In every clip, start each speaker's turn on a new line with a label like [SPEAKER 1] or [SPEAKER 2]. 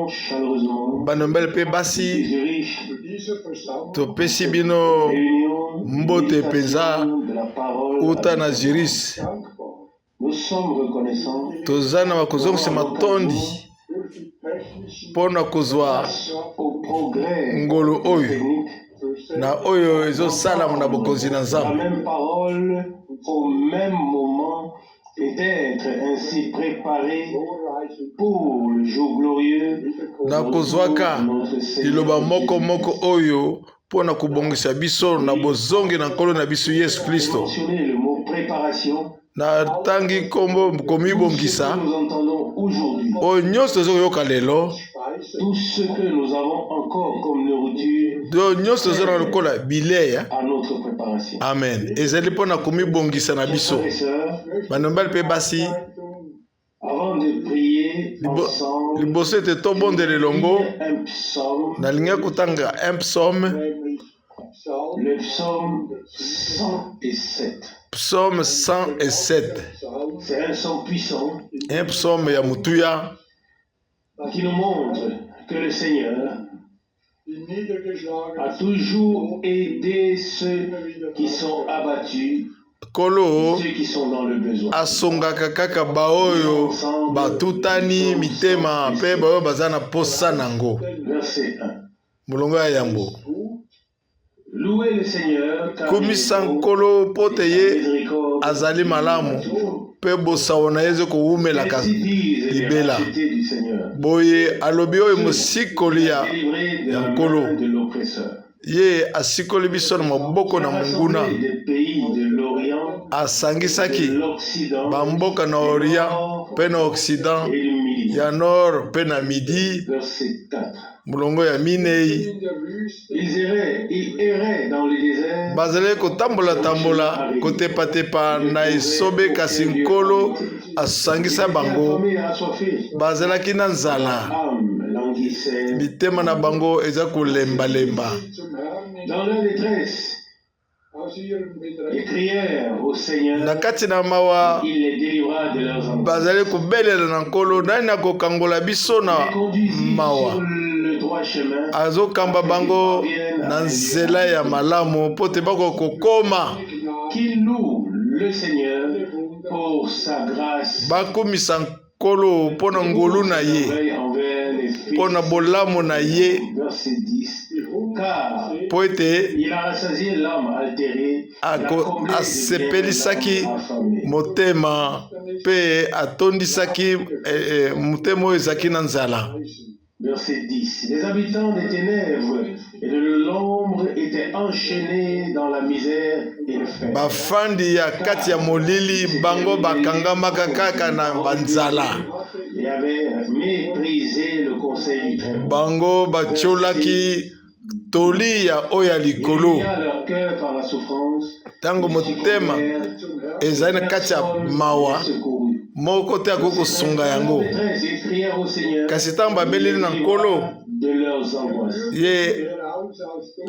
[SPEAKER 1] salutations chaleureusement.
[SPEAKER 2] Banombel pe basi
[SPEAKER 1] Zurich,
[SPEAKER 2] to pesi bino
[SPEAKER 1] réunion
[SPEAKER 2] mbote penza
[SPEAKER 1] de la parole.
[SPEAKER 2] uta na Ziris.
[SPEAKER 1] Nous sommes reconnaissants
[SPEAKER 2] Tozana wakuzongisa matondi pona kuzwa
[SPEAKER 1] grâce au progrès
[SPEAKER 2] ngolo oyo
[SPEAKER 1] technique.
[SPEAKER 2] na oyo ezosala na bokonzi na
[SPEAKER 1] La
[SPEAKER 2] Nzambe.
[SPEAKER 1] même parole au même moment et d'être ainsi préparé pour le jour glorieux
[SPEAKER 2] Na kozwaka
[SPEAKER 1] de notre Seigneur
[SPEAKER 2] liloba moko
[SPEAKER 1] Jésus.
[SPEAKER 2] moko oyo pona kubongisa biso na bozongi na nkolo na biso Yesu
[SPEAKER 1] J'ai
[SPEAKER 2] Kristo.
[SPEAKER 1] mentionné le mot préparation.
[SPEAKER 2] Na tangi kombo
[SPEAKER 1] Tout ce
[SPEAKER 2] komibongisa
[SPEAKER 1] que nous entendons aujourd'hui,
[SPEAKER 2] oyo nyonso tozoyoka lelo
[SPEAKER 1] tout ce que nous avons encore comme nourriture
[SPEAKER 2] do nyonso tozona lokola bileya.
[SPEAKER 1] à notre préparation.
[SPEAKER 2] Amen. Ezali pona komibongisa na biso.
[SPEAKER 1] Frères et sœurs,
[SPEAKER 2] Banombel pe basi
[SPEAKER 1] avant de prier ensemble,
[SPEAKER 2] liboso ete tobondela elongo
[SPEAKER 1] lire un psaume,
[SPEAKER 2] nalingi kotanga un psaume,
[SPEAKER 1] le psaume 107.
[SPEAKER 2] psaume 107,
[SPEAKER 1] C'est un psaume puissant
[SPEAKER 2] un psaume ya mutuya
[SPEAKER 1] qui nous montre que le Seigneur a toujours aidé ceux qui sont abattus,
[SPEAKER 2] kolo
[SPEAKER 1] ceux qui sont dans le besoin.
[SPEAKER 2] asongaka kaka baoyo batutani mitema mpe baoyo baza na posa nango.
[SPEAKER 1] Verset 1.
[SPEAKER 2] Molongo ya yambo
[SPEAKER 1] Louez le Seigneur car il est
[SPEAKER 2] komisa
[SPEAKER 1] bon,
[SPEAKER 2] nkolo po te
[SPEAKER 1] sa
[SPEAKER 2] ye
[SPEAKER 1] miséricorde
[SPEAKER 2] azali malamu mpe bosawo na ye eze kowumelaka
[SPEAKER 1] Ainsi disent les
[SPEAKER 2] libela.
[SPEAKER 1] rachetés du Seigneur,
[SPEAKER 2] Boye alobi oyo mosikoli ya
[SPEAKER 1] délivrés de la
[SPEAKER 2] Yankolo.
[SPEAKER 1] main de l'oppresseur.
[SPEAKER 2] ye asikoli biso na maboko na monguna,
[SPEAKER 1] Rassemblés des pays de l'Orient, de
[SPEAKER 2] asangisaki
[SPEAKER 1] l'Occident,
[SPEAKER 2] bamboka na Orient mpe na Occident,
[SPEAKER 1] et du Midi.
[SPEAKER 2] ya Nord mpe na Midi.
[SPEAKER 1] Verset 4.
[SPEAKER 2] Molongo ya minei
[SPEAKER 1] Ils erraient dans le désert.
[SPEAKER 2] bazali kotambola kotepatepa na esobe, kasi nkolo asangisa bango.
[SPEAKER 1] Affamés et assoiffés,
[SPEAKER 2] Bazalaki na nzala,
[SPEAKER 1] âme languissait.
[SPEAKER 2] mitema na bango eza kolembalemba.
[SPEAKER 1] Dans leur détresse, ils crièrent au Seigneur.
[SPEAKER 2] Na kati na mawa
[SPEAKER 1] Il les délivra de leurs angoisses.
[SPEAKER 2] bazali kobelela na nkolo, nani akokangola biso na
[SPEAKER 1] Les conduisit
[SPEAKER 2] mawa?
[SPEAKER 1] sur le droit chemin.
[SPEAKER 2] Azokamba bango na nzela ya malamu mpo te bakokokoma
[SPEAKER 1] Qu'ils louent le Seigneur pour sa grâce.
[SPEAKER 2] bakumisa nkolo mpo na ngolu na ye,
[SPEAKER 1] Envers les fils.
[SPEAKER 2] mpo na bolamu na ye,
[SPEAKER 1] Verset 10. Car
[SPEAKER 2] mpo ete
[SPEAKER 1] il a rassasié l'âme altérée, il a comblé de
[SPEAKER 2] asepelisaki
[SPEAKER 1] biens l'âme affamée.
[SPEAKER 2] motema mpe atondisaki motema oyo ezalaki na nzala.
[SPEAKER 1] Verset 10. Les habitants des ténèbres et de l'ombre étaient enchaînés dans la misère et le fer.
[SPEAKER 2] Bafandi ya kati ya molili bango bakangamaka kaka na banzala,
[SPEAKER 1] Et avaient méprisé le conseil du Très-Haut.
[SPEAKER 2] bango batiolaki toli ya oyo ya likolo.
[SPEAKER 1] Il y a leur cœur par la souffrance.
[SPEAKER 2] Tango motema ezali na kati ya mawa, moko te akoki kosunga yango,
[SPEAKER 1] Ils crièrent au Seigneur
[SPEAKER 2] kasi ntango babeleli na nkolo,
[SPEAKER 1] de leurs angoisses.
[SPEAKER 2] ye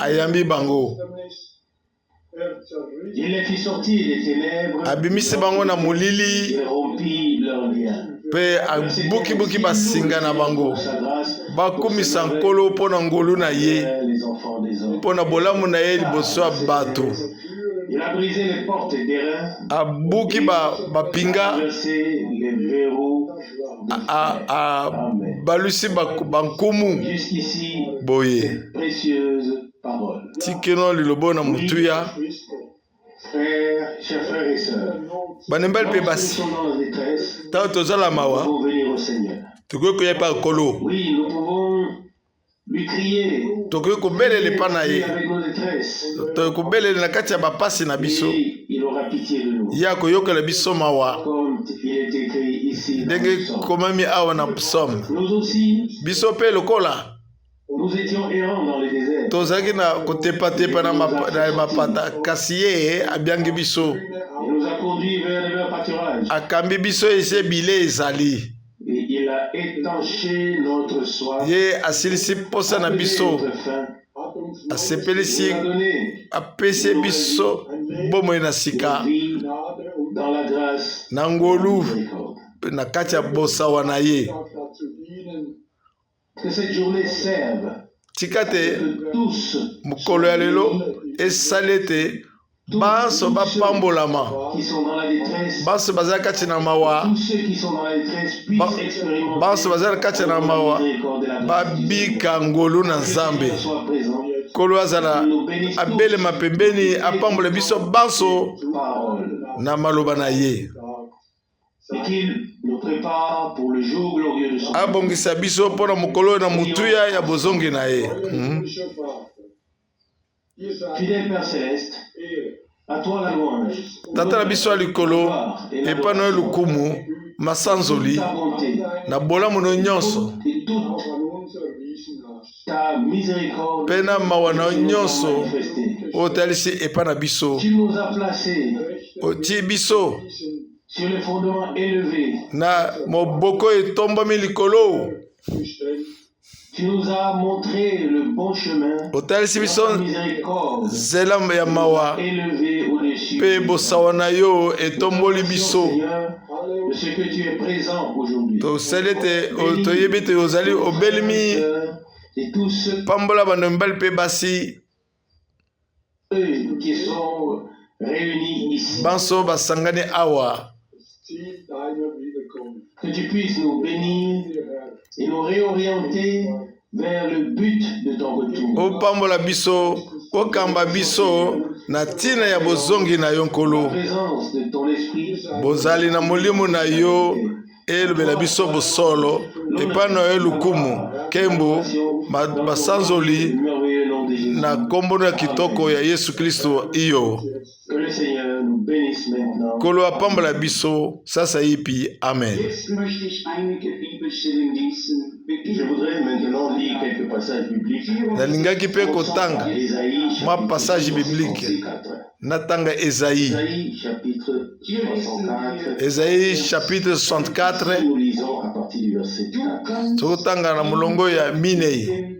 [SPEAKER 2] ayambi bango,
[SPEAKER 1] Il les fit sortir des ténèbres.
[SPEAKER 2] abimisi bango na molili
[SPEAKER 1] Il rompit leurs liens.
[SPEAKER 2] mpe abukibuki basinga na bango,
[SPEAKER 1] Sa grâce
[SPEAKER 2] bakumisa nkolo mpo na ngolu na ye,
[SPEAKER 1] les enfants des hommes.
[SPEAKER 2] mpo na bolamu na ye liboso ya bato.
[SPEAKER 1] Il a brisé les portes d'airain,
[SPEAKER 2] Abuki bapinga,
[SPEAKER 1] versé les verrous de fer.
[SPEAKER 2] balusi bankumu.
[SPEAKER 1] Jusqu'ici,
[SPEAKER 2] Boye
[SPEAKER 1] précieuse parole.
[SPEAKER 2] tikino lilobo na mutuya
[SPEAKER 1] Frères, chers frères et sœurs,
[SPEAKER 2] banembali mpe
[SPEAKER 1] lorsque nous
[SPEAKER 2] basi
[SPEAKER 1] sommes dans la détresse,
[SPEAKER 2] ntango tozala
[SPEAKER 1] nous
[SPEAKER 2] mawa
[SPEAKER 1] pouvons venir au Seigneur.
[SPEAKER 2] tokoki koya epa nkolo,
[SPEAKER 1] Oui, nous pouvons lui crier.
[SPEAKER 2] tokoki kobelela epa na ye,
[SPEAKER 1] Avec nos détresses.
[SPEAKER 2] tokoki kobelela na kati ya bapasi na biso,
[SPEAKER 1] Et il aura pitié de nous.
[SPEAKER 2] ye akoyokela biso mawa
[SPEAKER 1] Comme il est écrit ici dans le
[SPEAKER 2] ndenge
[SPEAKER 1] psaume.
[SPEAKER 2] komami awa na psaume.
[SPEAKER 1] Nous aussi,
[SPEAKER 2] Biso mpe lokola
[SPEAKER 1] nous étions errants dans le désert.
[SPEAKER 2] tozalaki na kotepatepa na mapata, kasi ye abiangi biso,
[SPEAKER 1] Il nous a conduits vers le pâturage.
[SPEAKER 2] akambi biso esi ebile ezali,
[SPEAKER 1] Et il a étanché notre soif.
[SPEAKER 2] ye asilisi posa na biso,
[SPEAKER 1] Notre faim.
[SPEAKER 2] asepelisi
[SPEAKER 1] Il nous a donné
[SPEAKER 2] apesi biso bomoi na sika,
[SPEAKER 1] vie dans la grâce
[SPEAKER 2] na ngolu
[SPEAKER 1] miséricorde.
[SPEAKER 2] na kati ya bosawa na ye.
[SPEAKER 1] Que cette journée serve
[SPEAKER 2] tika te
[SPEAKER 1] que tous
[SPEAKER 2] mokolo ya lelo esali ete banso bapambolama,
[SPEAKER 1] qui sont dans la détresse,
[SPEAKER 2] banso bazali kati na mawa,
[SPEAKER 1] tous ceux qui sont dans la détresse puissent expérimenter
[SPEAKER 2] banso bazali kati na mawa
[SPEAKER 1] miséricorde et la grâce.
[SPEAKER 2] babika ngolu na nzambe.
[SPEAKER 1] Soit présent.
[SPEAKER 2] Kolo azala abelema pembeni apambola biso banso
[SPEAKER 1] Parole.
[SPEAKER 2] na maloba na ye.
[SPEAKER 1] Et qu'il nous prépare pour le jour glorieux de son
[SPEAKER 2] Abongisa biso mpona mokolo na mutuya ya bozongi na ye.
[SPEAKER 1] Fidèle Père Céleste, à toi la louange,
[SPEAKER 2] Tata na biso ya likolo epa na yo lukumu masanzoli
[SPEAKER 1] ta bonté
[SPEAKER 2] na bolamu no nyonso
[SPEAKER 1] et toute ta miséricorde
[SPEAKER 2] mpe na mawa na yo nyonso
[SPEAKER 1] manifestée.
[SPEAKER 2] oyo otalisi epa na biso.
[SPEAKER 1] Tu nous as placés
[SPEAKER 2] Otie biso
[SPEAKER 1] sur les fondements élevés.
[SPEAKER 2] na moboko etombami likolo.
[SPEAKER 1] Tu nous as montré le bon chemin.
[SPEAKER 2] Otalisi biso
[SPEAKER 1] Ta miséricorde
[SPEAKER 2] nzela ya mawa
[SPEAKER 1] élevée au-dessus.
[SPEAKER 2] mpe bosawa na yo etomboli biso.
[SPEAKER 1] Seigneur, de ce que tu es présent aujourd'hui.
[SPEAKER 2] Tosali ete toyebi ete ozali obelemi
[SPEAKER 1] Et tous ceux
[SPEAKER 2] pambola bando mibali mpe basi
[SPEAKER 1] qui sont réunis ici.
[SPEAKER 2] banso basangani awa.
[SPEAKER 1] Que tu puisses nous bénir et nous réorienter vers le but de ton retour.
[SPEAKER 2] Opambola biso okamba biso na ntina ya bozongi na yo
[SPEAKER 1] En
[SPEAKER 2] nkolo.
[SPEAKER 1] présence de ton esprit,
[SPEAKER 2] Bozali na molimo na yo elobela biso bosolo epa na yo lukumu kembo basanzoli
[SPEAKER 1] le merveilleux nom de Jésus.
[SPEAKER 2] na nkombo ya kitoko ya Yesu Kristo iyo.
[SPEAKER 1] Que le Seigneur nous bénisse maintenant.
[SPEAKER 2] Kolo apambola biso sasa yipi. Amen.
[SPEAKER 3] Jetzt möchte ich einige Bibelstellen lesen.
[SPEAKER 1] Je voudrais maintenant lire quelques passages bibliques.
[SPEAKER 2] Nalingaki mpe kotanga
[SPEAKER 1] Ésaïe,
[SPEAKER 2] mwa
[SPEAKER 1] chapitre
[SPEAKER 2] passage biblique
[SPEAKER 1] 64.
[SPEAKER 2] natanga Esaïe.
[SPEAKER 1] Ésaïe, chapitre 64.
[SPEAKER 2] Esaïe chapitre 64
[SPEAKER 1] Nous lisons à partir du verset 4.
[SPEAKER 2] tokotanga na molongo ya minei.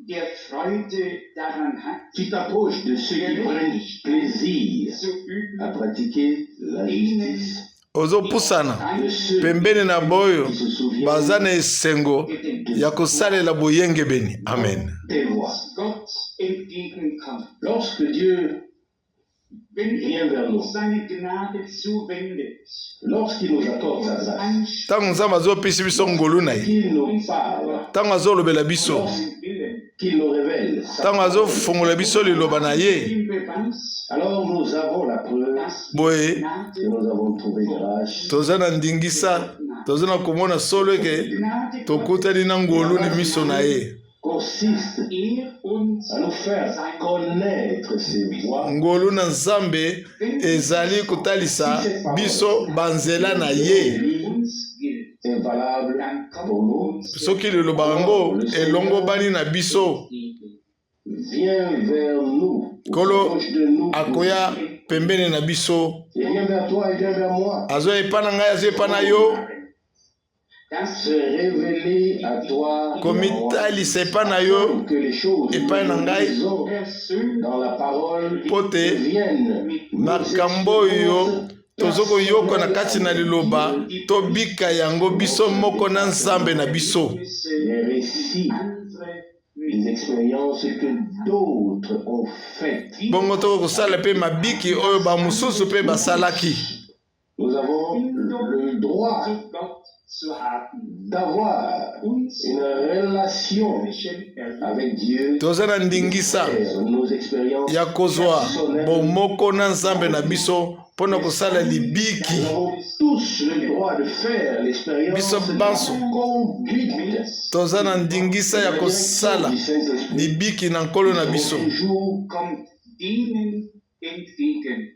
[SPEAKER 3] Der Freude daran hat,
[SPEAKER 1] Tu t'approches de ceux qui prennent plaisir
[SPEAKER 3] zu üben,
[SPEAKER 1] à pratiquer la justice,
[SPEAKER 2] Ozopusana
[SPEAKER 1] de ceux
[SPEAKER 2] pembeni na boyo
[SPEAKER 1] qui se souviennent
[SPEAKER 2] baza na esengo
[SPEAKER 1] de
[SPEAKER 2] ya kosalela boyengebeni. Amen.
[SPEAKER 1] tes lois.
[SPEAKER 3] Gott entgegenkommt.
[SPEAKER 1] Lorsque Dieu
[SPEAKER 3] Wenn
[SPEAKER 1] vient vers nous,
[SPEAKER 3] seine Gnade zuwendet,
[SPEAKER 1] lorsqu'il nous accorde sa grâce,
[SPEAKER 3] anspricht
[SPEAKER 2] Ntango nzambe azopesi biso ngolu na ye,
[SPEAKER 1] qu'il nous parle,
[SPEAKER 2] ntango azolobela biso,
[SPEAKER 3] seinen Willen,
[SPEAKER 1] qu'il nous révèle sa
[SPEAKER 2] ntango
[SPEAKER 1] parole,
[SPEAKER 2] azofongola biso liloba na ye,
[SPEAKER 3] den Beweis,
[SPEAKER 1] alors nous avons la preuve
[SPEAKER 3] dass
[SPEAKER 2] boye
[SPEAKER 3] Gnade,
[SPEAKER 1] que nous avons trouvé grâce.
[SPEAKER 2] toza na ndingisa, toza na komona solo eke
[SPEAKER 3] Gnade
[SPEAKER 2] tokutani na ngolu ni miso na ye.
[SPEAKER 1] Consiste
[SPEAKER 3] uns
[SPEAKER 1] à nous faire connaître ses voies,
[SPEAKER 2] Ngolu na nzambe ezali kotalisa biso banzela na ye.
[SPEAKER 3] uns gilt,
[SPEAKER 1] est valable
[SPEAKER 3] dann
[SPEAKER 1] pour
[SPEAKER 3] kommt
[SPEAKER 1] nous.
[SPEAKER 3] uns
[SPEAKER 2] Soki liloba yango elongobani na biso,
[SPEAKER 1] Viens vers nous,
[SPEAKER 2] Kolo
[SPEAKER 1] proche de nous,
[SPEAKER 2] akoya pembeni na biso,
[SPEAKER 1] et viens vers toi et viens vers moi.
[SPEAKER 2] azo epa na ngai, azo epa na yo,
[SPEAKER 3] das
[SPEAKER 1] Se révéler à toi
[SPEAKER 2] komitalisa epa na yo
[SPEAKER 1] que les choses
[SPEAKER 2] epai na ngai,
[SPEAKER 1] que nous lisons
[SPEAKER 3] persönlich
[SPEAKER 1] dans la parole
[SPEAKER 2] po te
[SPEAKER 1] viennent
[SPEAKER 2] makambo oyo tozokoyoka na kati na liloba tobika yango biso moko na nzambe na biso.
[SPEAKER 1] les récits, les expériences que d'autres ont faites.
[SPEAKER 2] Bongo tokosala mpe mabiki oyo bamosusu mpe basalaki.
[SPEAKER 1] Nous avons le droit
[SPEAKER 3] zu Gott zu haben.
[SPEAKER 1] d'avoir une relation avec Dieu,
[SPEAKER 2] Toza na ndingisa
[SPEAKER 1] nos expériences
[SPEAKER 2] ya kozwa
[SPEAKER 1] personnelles.
[SPEAKER 2] bomoko na nzambe na biso mpona kosala libiki.
[SPEAKER 1] Nous avons tous le droit de faire l'expérience
[SPEAKER 2] Biso
[SPEAKER 1] de
[SPEAKER 2] banso.
[SPEAKER 1] la conduite
[SPEAKER 2] Toza na ndingisa ya kosala
[SPEAKER 1] du Saint-Esprit
[SPEAKER 2] libiki na nkolo na biso.
[SPEAKER 1] toujours
[SPEAKER 3] Kommt denen entgegen,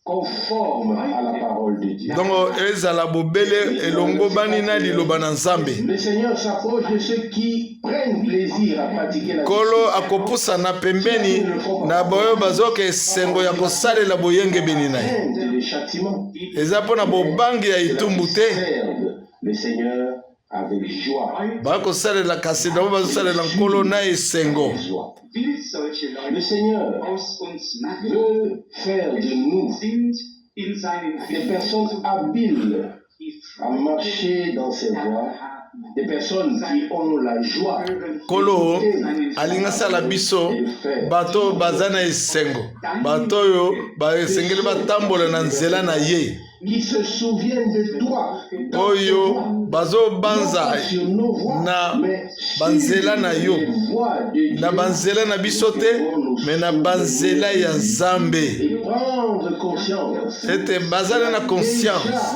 [SPEAKER 1] conforme à la parole de Dieu.
[SPEAKER 2] Donc ezala bobele elongobani na liloba na nzambe.
[SPEAKER 1] Le Seigneur s'approche de ceux qui prennent plaisir à pratiquer la
[SPEAKER 2] Kolo akopusa na pembeni na boyo bazoka esengo ya kosalela boyengebeni na ye.
[SPEAKER 1] crainte des châtiments.
[SPEAKER 2] Eza mpo na bobangi ya itumbu te.
[SPEAKER 1] Servent le Seigneur avec joie.
[SPEAKER 2] Bakosalela kasi nabo bazosalela nkolo na esengo.
[SPEAKER 1] Joie.
[SPEAKER 3] will solche
[SPEAKER 1] Le
[SPEAKER 3] Leute
[SPEAKER 1] Seigneur
[SPEAKER 3] aus uns machen,
[SPEAKER 1] veut faire de nous
[SPEAKER 3] sind in seinen
[SPEAKER 1] des personnes habiles
[SPEAKER 3] die
[SPEAKER 1] à marcher dans ses voies,
[SPEAKER 3] haben,
[SPEAKER 1] des personnes qui ont la joie
[SPEAKER 2] Kolo alinga sala biso bato bazana esengo bato yo ba esengeli batambola na nzela na ye
[SPEAKER 1] qui se souviennent de toi
[SPEAKER 2] oyo bazo banza na banzela na yo na banzela na biso te me na banzela ya Nzambe
[SPEAKER 1] prendre conscience
[SPEAKER 2] ete bazala na conscience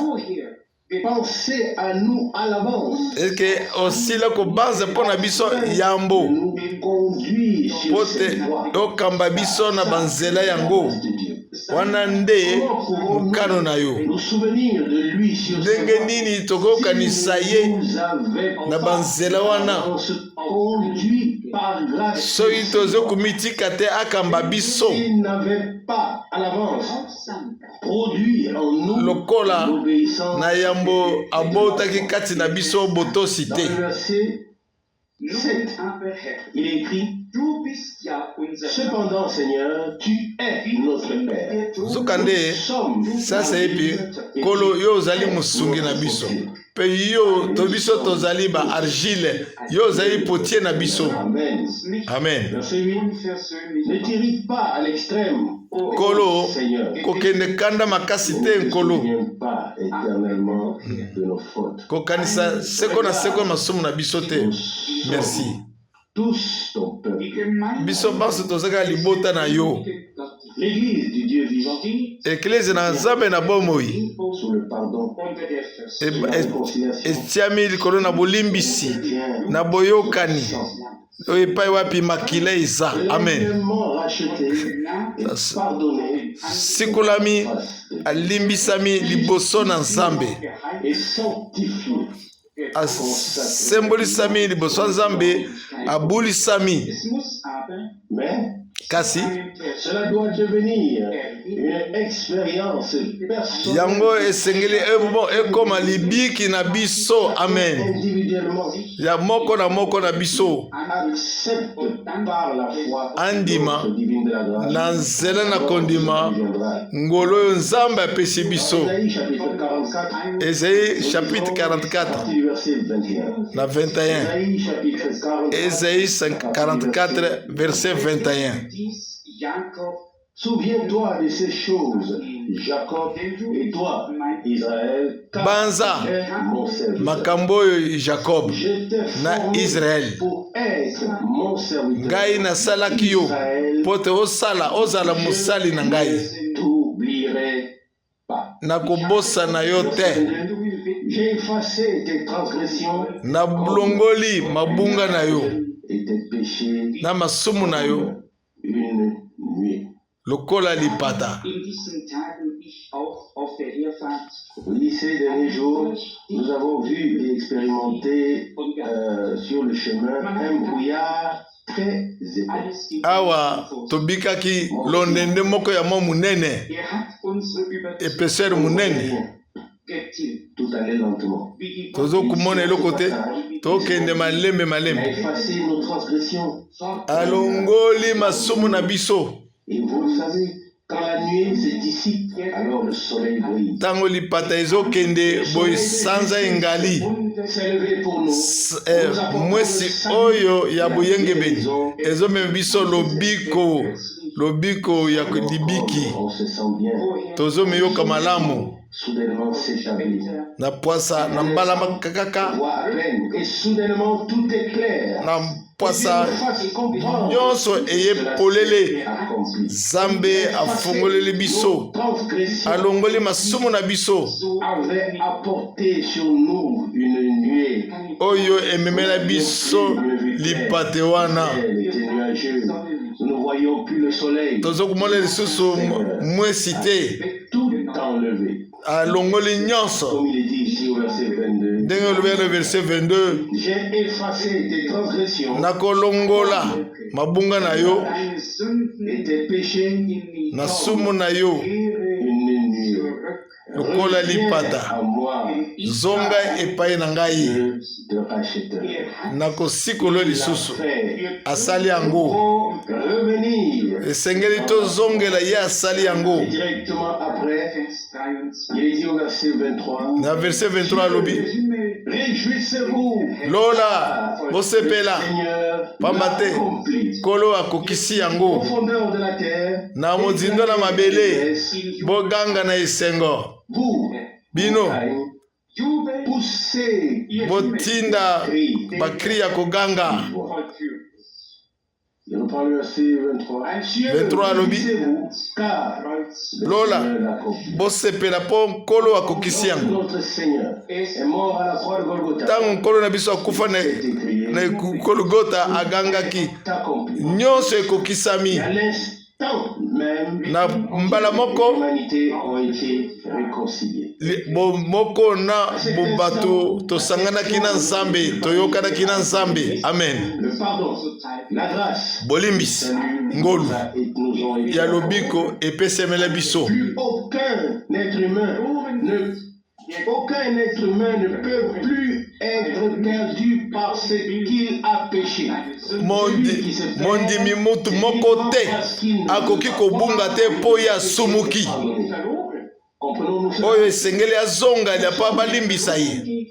[SPEAKER 1] penser à nous à l'avance
[SPEAKER 2] eke osila kobanza mpo na biso yambo
[SPEAKER 1] nous conduire
[SPEAKER 2] po
[SPEAKER 1] sur
[SPEAKER 2] te
[SPEAKER 1] cette voie
[SPEAKER 2] okamba biso na banzela yango wana nde mokano na yo
[SPEAKER 1] nous souvenir de lui sur
[SPEAKER 2] ndenge
[SPEAKER 1] cette voie
[SPEAKER 2] nini tokokanisa ye
[SPEAKER 1] nous avait
[SPEAKER 2] na banzela wana
[SPEAKER 1] conduit par grâce
[SPEAKER 2] soki tozokomitika te akamba biso
[SPEAKER 1] il n'avait pas à l'avance produit en nous
[SPEAKER 2] lokola
[SPEAKER 1] l'obéissance.
[SPEAKER 2] na yambo abotaki kati na biso botosi
[SPEAKER 1] Dans
[SPEAKER 2] te
[SPEAKER 1] le verset 7, il est écrit cependant Seigneur tu es notre Père
[SPEAKER 2] zokande sasa epi kolo yo ozali mosungi na biso mpe yo to biso tozali ba argile yo ozali potier na biso
[SPEAKER 1] Amen.
[SPEAKER 2] amen
[SPEAKER 1] Verset 8, ne t'irrite pas à l'extrême
[SPEAKER 2] kolo
[SPEAKER 1] Seigneur,
[SPEAKER 2] kokende kanda makasi te
[SPEAKER 1] ne
[SPEAKER 2] nkolo
[SPEAKER 1] souviens pas éternellement de nos fautes.
[SPEAKER 2] kokanisa seko na seko ya masumu na biso te merci
[SPEAKER 1] Tous ton peuple.
[SPEAKER 2] biso banso tozaka libota na yo
[SPEAKER 1] L'église du Dieu vivant
[SPEAKER 2] eklese na Nzambe na bomoi
[SPEAKER 1] sous le pardon,
[SPEAKER 2] e-
[SPEAKER 1] la
[SPEAKER 2] e-
[SPEAKER 1] réconciliation,
[SPEAKER 2] etiami likolo na bolimbisi na boyokani oyo epai wapi makila eza amen
[SPEAKER 1] pleinement racheté et pardonné
[SPEAKER 2] sikolami alimbisami liboso na Nzambe
[SPEAKER 1] et sanctifié.
[SPEAKER 2] asembolisami liboso ya Nzambe abulisami
[SPEAKER 1] Mais
[SPEAKER 2] kasi
[SPEAKER 1] cela doit devenir une expérience personnelle,
[SPEAKER 2] yango esengeli ekoma libiki na biso amen
[SPEAKER 1] individuellement,
[SPEAKER 2] ya moko na biso
[SPEAKER 1] accepte par la foi
[SPEAKER 2] andima
[SPEAKER 1] l'offre divine de la grâce.
[SPEAKER 2] na nzela na kondima ngolo oyo Nzambe apesi biso
[SPEAKER 1] Ésaïe chapitre 44,
[SPEAKER 2] Esaïe chapitre 44
[SPEAKER 1] partie du verset 21.
[SPEAKER 2] na 21
[SPEAKER 1] Ésaïe chapitre 44.
[SPEAKER 2] Esaïe 44 verset 21
[SPEAKER 1] Souviens-toi de ces choses, Jacob, et toi, Israël, car
[SPEAKER 2] Banza.
[SPEAKER 1] tu es mon serviteur.
[SPEAKER 2] makambo oyo Jacob
[SPEAKER 1] Je t'ai
[SPEAKER 2] na
[SPEAKER 1] formé
[SPEAKER 2] Israël
[SPEAKER 1] pour être mon serviteur.
[SPEAKER 2] ngai nasalaki yo
[SPEAKER 1] Israël,
[SPEAKER 2] po te ozala mosali na ngai
[SPEAKER 1] je ne t'oublierai pas.
[SPEAKER 2] nakobosana yo te
[SPEAKER 1] J'ai effacé tes transgressions
[SPEAKER 2] nabulongoli mabunga na yo
[SPEAKER 1] et tes péchés
[SPEAKER 2] na masumu na yo
[SPEAKER 1] une nuit.
[SPEAKER 2] lokola lipata
[SPEAKER 3] in diesen Tagen ich auch auf der Herfahrt
[SPEAKER 1] Oui, ces derniers jours, nous avons vu et expérimenté sur le chemin un brouillard très épais.
[SPEAKER 3] alles in
[SPEAKER 2] awa tobikaki londende moko ya mwa munene
[SPEAKER 3] hat unsere Überzeugung
[SPEAKER 2] epesere munene
[SPEAKER 3] getilgt.
[SPEAKER 1] Tout allait lentement.
[SPEAKER 3] Wie die
[SPEAKER 2] tozokomona eloko te tokende malembe
[SPEAKER 1] Il a
[SPEAKER 2] malembe
[SPEAKER 1] effacé nos transgressions.
[SPEAKER 2] alongoli masumu na biso
[SPEAKER 1] Et vous le savez, quand la nuit se dissipe, alors le soleil brille.
[SPEAKER 2] ntango lipata ezokende boye sanza engali
[SPEAKER 1] S'est levé pour nous.
[SPEAKER 2] mwesi oyo ya boyengebeni ezomema biso lobiko ya libiki
[SPEAKER 1] On se sent bien.
[SPEAKER 2] tozomiyoka malamu
[SPEAKER 1] Soudainement s'établit.
[SPEAKER 2] na pwasa na mbala makakaka
[SPEAKER 1] Voix à peine. Et soudainement tout est clair.
[SPEAKER 2] na pwasa
[SPEAKER 1] Face comprendre.
[SPEAKER 2] nyonso eye polele
[SPEAKER 1] Accompli.
[SPEAKER 2] Nzambe afungoleli biso
[SPEAKER 1] Transgression
[SPEAKER 2] alongoli masumu na biso
[SPEAKER 1] avait apporté sur nous une nuée.
[SPEAKER 2] oyo ememela biso lipate wana
[SPEAKER 1] Elle était nuageuse. Nous ne voyions plus le soleil.
[SPEAKER 2] tozokomona lisusu mwesi te
[SPEAKER 1] Tout enlevé.
[SPEAKER 2] alongoli nyonso
[SPEAKER 1] Comme il est dit ici au verset 22.
[SPEAKER 2] ndenge olobeli na verset 22
[SPEAKER 1] J'ai effacé tes transgressions
[SPEAKER 2] nakolongola mabunga na yo
[SPEAKER 3] deine Sünden
[SPEAKER 1] et tes péchés
[SPEAKER 3] in
[SPEAKER 2] na sumu na yo
[SPEAKER 1] une nuit.
[SPEAKER 2] lokola
[SPEAKER 1] Reviens
[SPEAKER 2] lipata
[SPEAKER 1] à moi,
[SPEAKER 2] zonga epai na ngai
[SPEAKER 1] je te racheterai.
[SPEAKER 2] nakosikolo lisusu
[SPEAKER 1] Fait
[SPEAKER 2] asali yango
[SPEAKER 1] pour revenir.
[SPEAKER 2] esengeli tozongela ye asali yango
[SPEAKER 1] Et directement après,
[SPEAKER 3] Vers 23.
[SPEAKER 1] il est dit au verset 23.
[SPEAKER 2] na verset 23 alobi
[SPEAKER 1] Réjouissez-vous.
[SPEAKER 2] Lola, bosepela.
[SPEAKER 1] Seigneur
[SPEAKER 2] Pambate.
[SPEAKER 1] l'accomplit.
[SPEAKER 2] Kolo akokisi yango.
[SPEAKER 1] Profondeur de la terre.
[SPEAKER 2] Na mozindo na mabele. Boganga na esengo.
[SPEAKER 1] Vous,
[SPEAKER 2] Bino.
[SPEAKER 1] poussez.
[SPEAKER 2] Botinda bakri ya koganga.
[SPEAKER 1] Je reprends le verset 23.
[SPEAKER 2] 23 alobi.
[SPEAKER 1] Réjouissez-vous, car le
[SPEAKER 2] Lola,
[SPEAKER 1] Seigneur l'accomplit.
[SPEAKER 2] bosepela po nkolo akokisi yango.
[SPEAKER 1] Notre Seigneur est mort à la croix de Golgotha.
[SPEAKER 2] Ntango nkolo na biso akufa na Golgota agangaki.
[SPEAKER 1] Accompli.
[SPEAKER 2] Nyonso ekokisami.
[SPEAKER 1] À l'instant même,
[SPEAKER 2] Na mbala moko
[SPEAKER 1] l'humanité ont été réconciliées.
[SPEAKER 2] moko na bobato tosanganaki na Nzambe, toyokanaki na Nzambe. Amen.
[SPEAKER 1] Le pardon, la grâce,
[SPEAKER 2] Bolimbisi ngolu
[SPEAKER 1] nous ont été
[SPEAKER 2] ya lobiko epesemela biso.
[SPEAKER 1] plus aucun être humain ne peut plus être perdu parce qu'il a péché.
[SPEAKER 2] Mondimi mutu moko te akoki kobunga te po ya sumuki. Oyo esengeli azonga liapa balimbisa ye.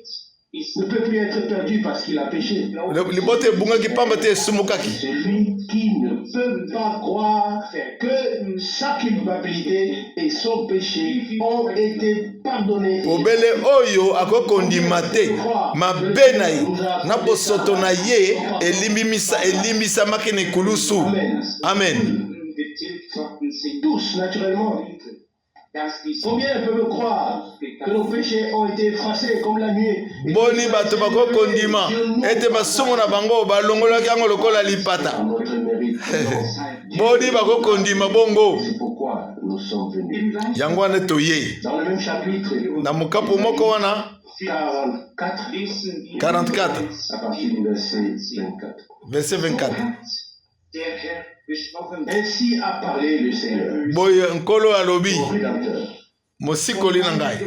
[SPEAKER 1] Ne peut plus être perdu parce qu'il a péché.
[SPEAKER 2] Libote ebungaki pamba te esumukaki.
[SPEAKER 1] Celui qui ne peut pas croire que sa culpabilité et son péché ont été pardonnés.
[SPEAKER 2] Obele oyo akokondima te mabe na ye na bosoto na ye elimbisamaki na ekulusu. Amen.
[SPEAKER 1] Tous, naturellement. Combien peuvent croire que nos péchés ont été effacés comme la nuit?
[SPEAKER 2] Boni bato bakokondima ete basumu na bango balongolaki yango lokola lipata. Boni bakokondima bongo.
[SPEAKER 1] C'est pourquoi nous sommes venus.
[SPEAKER 2] Yango wana toye.
[SPEAKER 1] Dans le même chapitre,
[SPEAKER 2] Na mukapo moko wana 44
[SPEAKER 1] à partir du verset 24.
[SPEAKER 2] verset 24.
[SPEAKER 1] Ainsi a parlé le Seigneur,
[SPEAKER 2] Boye nkolo alobi
[SPEAKER 1] mon Rédempteur,
[SPEAKER 2] mosikoli na ngai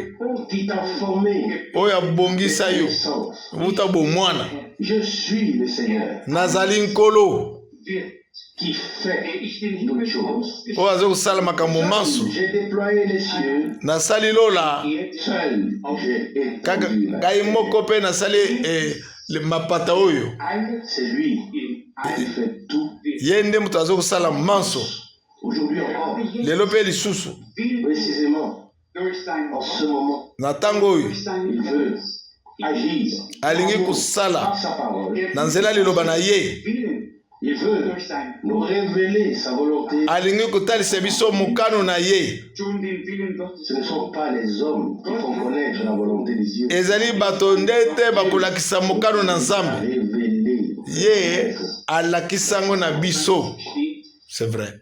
[SPEAKER 1] qui t'a formé
[SPEAKER 2] oyo abongisa yo
[SPEAKER 1] naissance.
[SPEAKER 2] muta bomwana.
[SPEAKER 1] Je suis le Seigneur
[SPEAKER 2] Nazali nkolo
[SPEAKER 1] qui fait toutes choses.
[SPEAKER 2] oyo aza kosala makambo manso.
[SPEAKER 1] J'ai déployé les cieux,
[SPEAKER 2] Nasali lola
[SPEAKER 1] seul j'ai
[SPEAKER 2] kaka
[SPEAKER 1] étendu la
[SPEAKER 2] ngai
[SPEAKER 1] terre.
[SPEAKER 2] moko mpe nasali mapata oyo.
[SPEAKER 1] C'est lui qui fait tout.
[SPEAKER 2] Ye nde moto aza kosala manso.
[SPEAKER 1] Aujourd'hui encore,
[SPEAKER 2] Lelo mpe lisusu
[SPEAKER 1] précisément en ce moment,
[SPEAKER 2] na ntango oyo
[SPEAKER 1] il veut agir
[SPEAKER 2] alingi kosala
[SPEAKER 1] par sa parole.
[SPEAKER 2] na nzela liloba na ye.
[SPEAKER 1] Il veut nous révéler sa volonté.
[SPEAKER 2] Alingi kotalisa biso mokano na ye.
[SPEAKER 1] Ce ne sont pas les hommes qui font connaître la volonté des dieux.
[SPEAKER 2] Ezali bato nde te bakolakisa mokano na Nzambe.
[SPEAKER 1] Révéler.
[SPEAKER 2] Ye alakisa yango na biso. C'est vrai.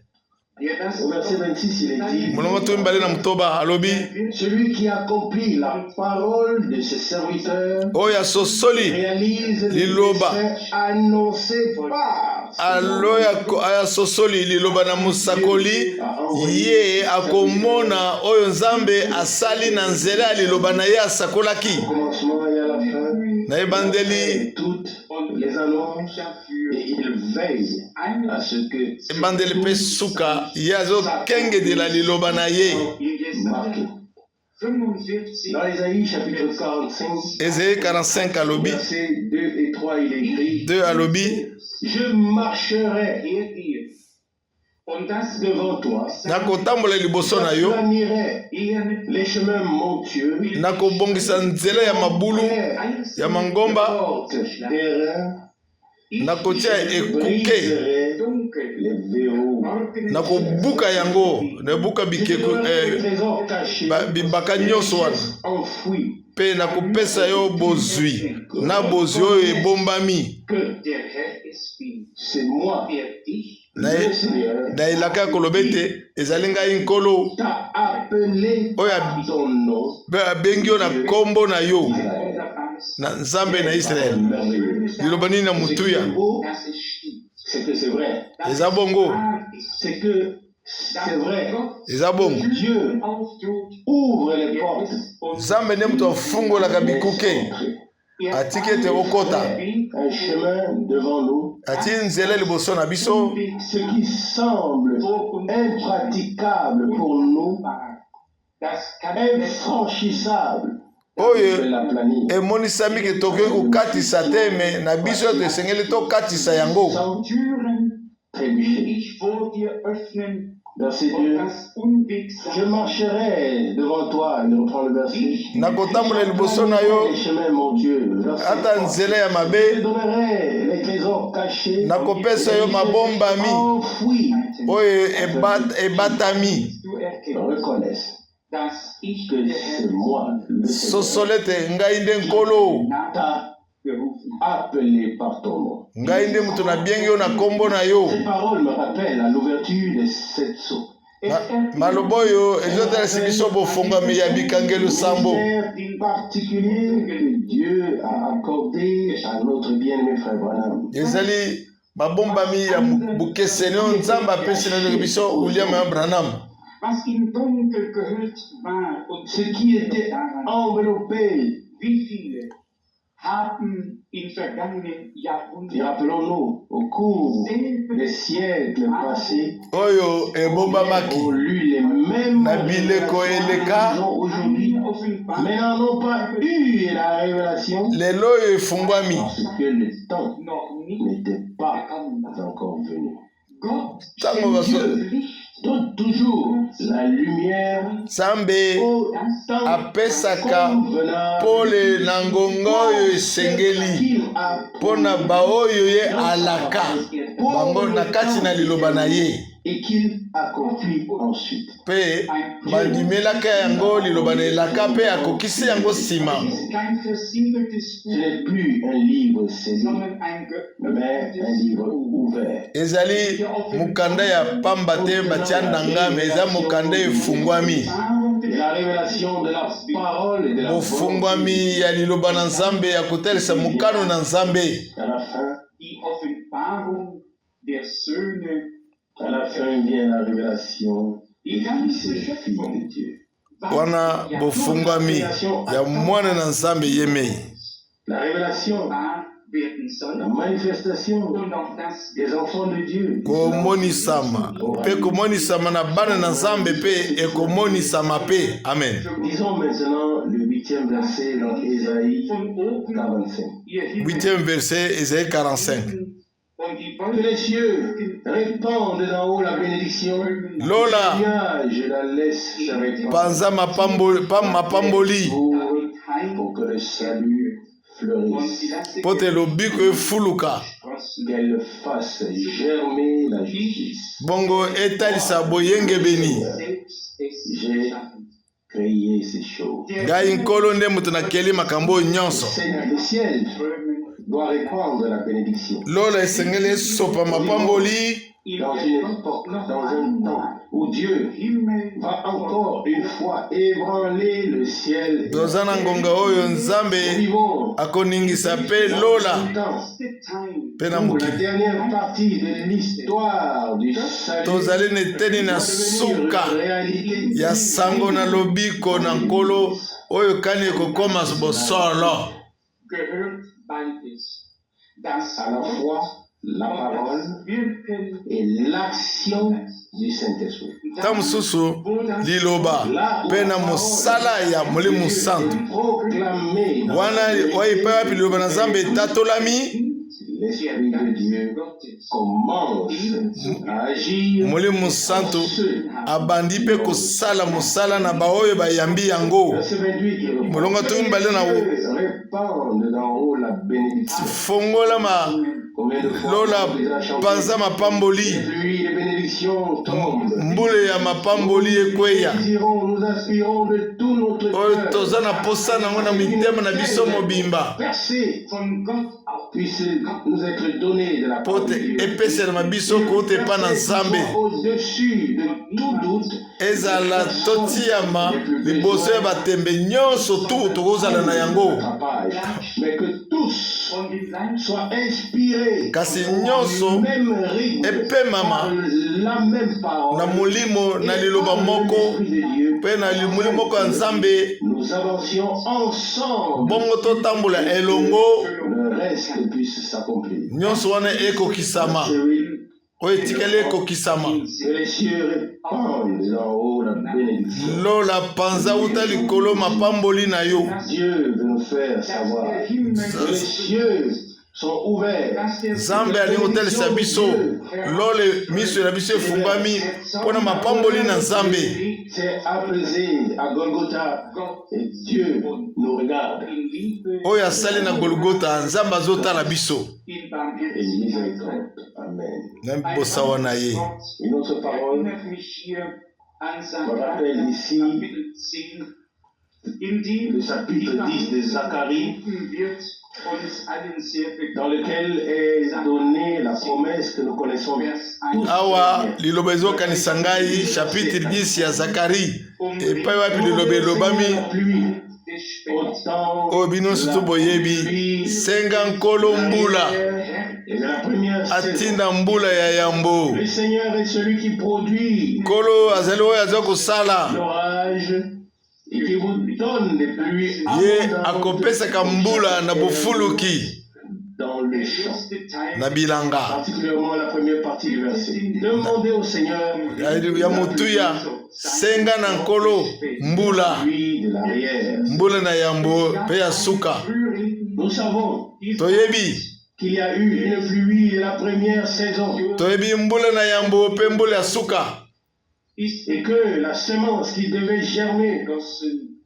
[SPEAKER 1] Au verset 26, il est dit,
[SPEAKER 2] Molongo to mbale na mutoba alobi
[SPEAKER 1] celui qui accomplit la parole de ses serviteurs
[SPEAKER 2] oya sosoli
[SPEAKER 1] réalise les
[SPEAKER 2] Liloba.
[SPEAKER 1] desseins annoncés par
[SPEAKER 2] aya sosoli liloba na musakoli ye akomona oyo Nzambe asali na nzela ya liloba na ye asakolaki.
[SPEAKER 1] au commencement et à la fin,
[SPEAKER 2] Na ebandeli
[SPEAKER 1] et toutes les annonces, et il veille à ce que
[SPEAKER 2] ebandeli mpe suka ye azokengedela liloba na ye.
[SPEAKER 1] marqué. Dans Isaïe chapitre 45,
[SPEAKER 2] Esaïe 45 alobi
[SPEAKER 1] versets 2 et 3, il est écrit,
[SPEAKER 2] 2 alobi
[SPEAKER 1] je marcherai devant toi,
[SPEAKER 2] nakotambola liboso na yo
[SPEAKER 1] planirai les chemins montueux,
[SPEAKER 2] nakobongisa nzela ya mabulu ya mangomba
[SPEAKER 1] portes d'airain,
[SPEAKER 2] nakotia ekuke
[SPEAKER 1] briserai les verrous.
[SPEAKER 2] nakobuka yango nabuka bikeko
[SPEAKER 1] Trésor caché,
[SPEAKER 2] bibaka nyonso wana
[SPEAKER 1] enfoui,
[SPEAKER 2] mpe nakopesa yo bozwi na bozwi oyo ebombami.
[SPEAKER 1] que c'est moi, le Seigneur,
[SPEAKER 2] Na elaka ya koloba ete ezali ngai nkolo
[SPEAKER 1] t'a appelé
[SPEAKER 2] oyo
[SPEAKER 1] à ton nom.
[SPEAKER 2] mpe abengi yo na nkombo na yo na Nzambe na Israele.
[SPEAKER 1] Merveilleux.
[SPEAKER 2] Liloba nini na
[SPEAKER 1] Ce qui
[SPEAKER 2] mutuya
[SPEAKER 1] est beau, c'est que c'est vrai.
[SPEAKER 2] eza bongo
[SPEAKER 1] C'est que c'est vrai.
[SPEAKER 2] eza bongo.
[SPEAKER 1] Dieu ouvre les portes.
[SPEAKER 2] Nzambe nde moto afungolaka bikuke atiki ete okota
[SPEAKER 1] Un chemin devant nous.
[SPEAKER 2] ati nzela liboso na biso.
[SPEAKER 1] Ce qui semble impraticable pour nous, infranchissable
[SPEAKER 2] oyo
[SPEAKER 1] la planète.
[SPEAKER 2] emonisami ke tokoki kokatisa te me na biso tosengeli tokatisa yango.
[SPEAKER 3] Türen,
[SPEAKER 1] Trébucher.
[SPEAKER 3] die ich vor dir öffnen
[SPEAKER 1] Verset
[SPEAKER 3] und
[SPEAKER 1] 2.
[SPEAKER 3] das Unweg
[SPEAKER 1] Je
[SPEAKER 3] sein.
[SPEAKER 1] marcherai devant toi. Il reprend le verset.
[SPEAKER 2] Nakotambola liboso na yo
[SPEAKER 1] Les chemins, mon Dieu. Verset
[SPEAKER 2] ata
[SPEAKER 1] 3.
[SPEAKER 2] nzela ya
[SPEAKER 1] Je te
[SPEAKER 2] mabe,
[SPEAKER 1] donnerai les trésors cachés.
[SPEAKER 2] nakopesa yo mabombami
[SPEAKER 1] Enfouis.
[SPEAKER 2] oyo ebatami.
[SPEAKER 3] Du erkennst,
[SPEAKER 1] Reconnaissent
[SPEAKER 3] dass ich
[SPEAKER 1] que
[SPEAKER 3] der
[SPEAKER 1] c'est
[SPEAKER 3] Herr
[SPEAKER 1] moi, le Seigneur,
[SPEAKER 2] sosolo ete ngai nde nkolo,
[SPEAKER 1] t'a
[SPEAKER 3] gerufen.
[SPEAKER 1] appelé par ton nom.
[SPEAKER 2] ngai nde mutu nabengi yo na kombo na yo.
[SPEAKER 1] Ces paroles me rappellent à l'ouverture des 7 sceaux.
[SPEAKER 2] Maloba oyo ezotalisa biso bofungwami ya bikangelo sambo.
[SPEAKER 1] Ministère particulier que Dieu a accordé à notre bien-aimé frère Branham.
[SPEAKER 2] Ezali mabombami ya bukeseni oyo nzambe apesi na biso William Branham.
[SPEAKER 3] Was im Dunkel gehüllt war und
[SPEAKER 1] Ce qui était enveloppé,
[SPEAKER 3] wie viele haben in vergangenen
[SPEAKER 1] et
[SPEAKER 3] Jahrhunderten
[SPEAKER 1] rappelons-nous, au cours des siècles passés,
[SPEAKER 2] Oyo ebombamaki
[SPEAKER 1] ont lu les mêmes
[SPEAKER 2] na bileko eleka.
[SPEAKER 1] qu'ils ont aujourd'hui,
[SPEAKER 3] offenbar
[SPEAKER 1] mais n'en ont pas eu la révélation
[SPEAKER 2] Lelo oyo efungwami
[SPEAKER 1] parce que le temps
[SPEAKER 3] noch nicht
[SPEAKER 1] n'était pas
[SPEAKER 3] gekommen war.
[SPEAKER 1] encore venu.
[SPEAKER 3] Gott
[SPEAKER 2] ntango baso
[SPEAKER 3] Licht
[SPEAKER 1] Donc toujours la lumière
[SPEAKER 2] nzambe
[SPEAKER 1] au temps
[SPEAKER 2] apesaka
[SPEAKER 1] convenable
[SPEAKER 2] pole na ngonga oyo esengeli
[SPEAKER 1] qu'il a
[SPEAKER 2] mpo na baoyo ye alaka bango na kati na liloba na ye,
[SPEAKER 1] et qu'il accomplit ensuite.
[SPEAKER 2] mpe bandimelaka yango liloba na elaka mpe akokisi yango nsima.
[SPEAKER 3] ist kein versiegeltes
[SPEAKER 1] Ce
[SPEAKER 3] Buch,
[SPEAKER 1] n'est plus un livre scellé,
[SPEAKER 3] sondern ein
[SPEAKER 1] mais un
[SPEAKER 3] geöffnetes
[SPEAKER 1] livre
[SPEAKER 3] Buch.
[SPEAKER 1] ouvert.
[SPEAKER 2] Ezali mokanda ya pamba te batia ndanga, me eza mokanda efungwami,
[SPEAKER 1] Et la révélation de la parole et de la volonté.
[SPEAKER 2] bofungwami ya liloba na nzambe ya kotalisa mokano na nzambe.
[SPEAKER 1] À la fin,
[SPEAKER 3] Die Offenbarung der Söhne,
[SPEAKER 1] à la fin vient la révélation des fils et des filles de Dieu.
[SPEAKER 2] Wana bofungwami ya mwana na nzambe yemei.
[SPEAKER 1] La révélation,
[SPEAKER 3] wahr werden soll.
[SPEAKER 1] la manifestation
[SPEAKER 3] Und auch das
[SPEAKER 1] des enfants de Dieu.
[SPEAKER 2] Komonisama mpe komonisama na bana na nzambe mpe ekomonisama mpe. Amen.
[SPEAKER 1] Disons maintenant le 8e verset dans Ésaïe
[SPEAKER 3] von oben
[SPEAKER 1] 45.
[SPEAKER 3] ihr Himmel
[SPEAKER 2] 8e verset, Ésaïe 45.
[SPEAKER 3] und die
[SPEAKER 1] Que les cieux répandent d'en haut la bénédiction.
[SPEAKER 2] Lola
[SPEAKER 1] Le nuage la laisse se répandre
[SPEAKER 2] panza mapamboli
[SPEAKER 1] pour que le salut fleurisse,
[SPEAKER 2] mpo te lobiko efuluka,
[SPEAKER 1] qu'elle fasse germer la justice.
[SPEAKER 2] bongo etalisa boyengebeni.
[SPEAKER 1] J'ai créé ces choses.
[SPEAKER 2] Ngai nkolo nde mutu nakeli makambo oyo nyonso.
[SPEAKER 1] Le ciel doit répandre la bénédiction.
[SPEAKER 2] Lola esengeli esopa mapamboli
[SPEAKER 1] Dans une époque, dans un temps où Dieu va encore une fois ébranler le ciel.
[SPEAKER 2] toza na ngonga oyo nzambe
[SPEAKER 1] Nous vivons
[SPEAKER 2] akoningisa mpe lola
[SPEAKER 1] un temps
[SPEAKER 2] mpe na
[SPEAKER 1] où la
[SPEAKER 2] mokili.
[SPEAKER 1] dernière partie de l'histoire du salut
[SPEAKER 2] Tozali na eteni na
[SPEAKER 1] doit devenir
[SPEAKER 2] suka
[SPEAKER 1] une réalité.
[SPEAKER 2] ya sango na lobiko na nkolo oyo kani ekokoma bosolo.
[SPEAKER 3] gehört beides. Das
[SPEAKER 1] À la fois la parole
[SPEAKER 3] Wirken
[SPEAKER 1] et l'action du Saint-Esprit.
[SPEAKER 2] Ta mosusu liloba mpe na mosala ya molimo santo
[SPEAKER 1] Proclamer
[SPEAKER 2] wana oyepe wapi liloba na nzambe etatolami,
[SPEAKER 1] l'Esprit de Dieu commence à agir
[SPEAKER 2] molimo santo abandi mpe kosala mosala na baoyo bayambi yango.
[SPEAKER 1] Verset 28,
[SPEAKER 2] Molongo tu mbale na wo.
[SPEAKER 1] répandre d'en haut la bénédiction.
[SPEAKER 2] Fongola
[SPEAKER 1] Combien de fois
[SPEAKER 2] lola
[SPEAKER 1] on les a chantés?
[SPEAKER 2] panza mapamboli,
[SPEAKER 1] Les pluies de bénédiction tombent.
[SPEAKER 2] mbule ya mapamboli ekweya
[SPEAKER 1] Nous aspirons de tout notre
[SPEAKER 2] oyo
[SPEAKER 1] cœur
[SPEAKER 2] toza na posa nango na mitema na biso mobimba,
[SPEAKER 1] versé
[SPEAKER 3] von Gott auf
[SPEAKER 1] puisse nous être donné de la
[SPEAKER 2] mpo
[SPEAKER 1] part de
[SPEAKER 2] te
[SPEAKER 1] Dieu.
[SPEAKER 2] epesela biso kote epa na nzambe,
[SPEAKER 1] Au-dessus de tout doute,
[SPEAKER 2] ezala totiama liboso ya batembe nyonso tu tokozala na yango,
[SPEAKER 1] capable, mais que tous
[SPEAKER 3] von dem Leib
[SPEAKER 1] soient inspirés
[SPEAKER 2] kasi nyonso
[SPEAKER 1] même rythme,
[SPEAKER 2] epemama
[SPEAKER 1] par la même parole,
[SPEAKER 2] na molimo na liloba moko
[SPEAKER 1] l'Esprit de Dieu.
[SPEAKER 2] mpe na limuli moko ya nzambe,
[SPEAKER 1] Nous avancions ensemble,
[SPEAKER 2] bongo totambola elongo,
[SPEAKER 1] le reste puisse s'accomplir.
[SPEAKER 2] nyonso wana ekokisama.
[SPEAKER 1] Verset 8,
[SPEAKER 2] oyo etikali ekokisama.
[SPEAKER 1] Que les cieux répandent d'en haut la bénédiction.
[SPEAKER 2] Lola panza uta likolo mapamboli na yo.
[SPEAKER 1] Dieu veut nous faire savoir que les cieux sont ouverts.
[SPEAKER 2] Nzambe alingotelisa biso lole miso na biso efumbami mpona mapamboli na Nzambe.
[SPEAKER 1] C'est apaisé à Golgotha et Dieu nous regarde.
[SPEAKER 2] Oyo asali na Golgotha Nzambe azotala biso.
[SPEAKER 1] Et miséricorde. Amen.
[SPEAKER 2] Na bosawa na ye.
[SPEAKER 1] Une autre parole me rappelle ici le chapitre 10 de Zacharie, dans lequel est donnée la promesse que nous connaissons tous.
[SPEAKER 2] Awa liloba ezokanisa ngai chapitre 10 ya Zakari epai wapi liloba elobami oyo bino nyonso boyebi senga nkolo mbula atinda mbula ya yambo.
[SPEAKER 1] Le Seigneur est celui qui produit
[SPEAKER 2] nkolo azali oyo aza kosala
[SPEAKER 1] l'orage et qui vous donne des pluies
[SPEAKER 2] ye akopesaka mbula na bofuluki
[SPEAKER 1] dans le champ.
[SPEAKER 2] na bilanga.
[SPEAKER 1] Particulièrement la première partie du verset. Demandez au Seigneur
[SPEAKER 2] ya motuya senga na nkolo mbula
[SPEAKER 1] pluie de l'arrière.
[SPEAKER 2] mbula na yambo pe ya suka.
[SPEAKER 1] Nous savons
[SPEAKER 2] Toyebi
[SPEAKER 1] qu'il y a eu une pluie de la première saison
[SPEAKER 2] toyebi mbula na yambo pe mbula ya suka.
[SPEAKER 1] et que la semence qui devait germer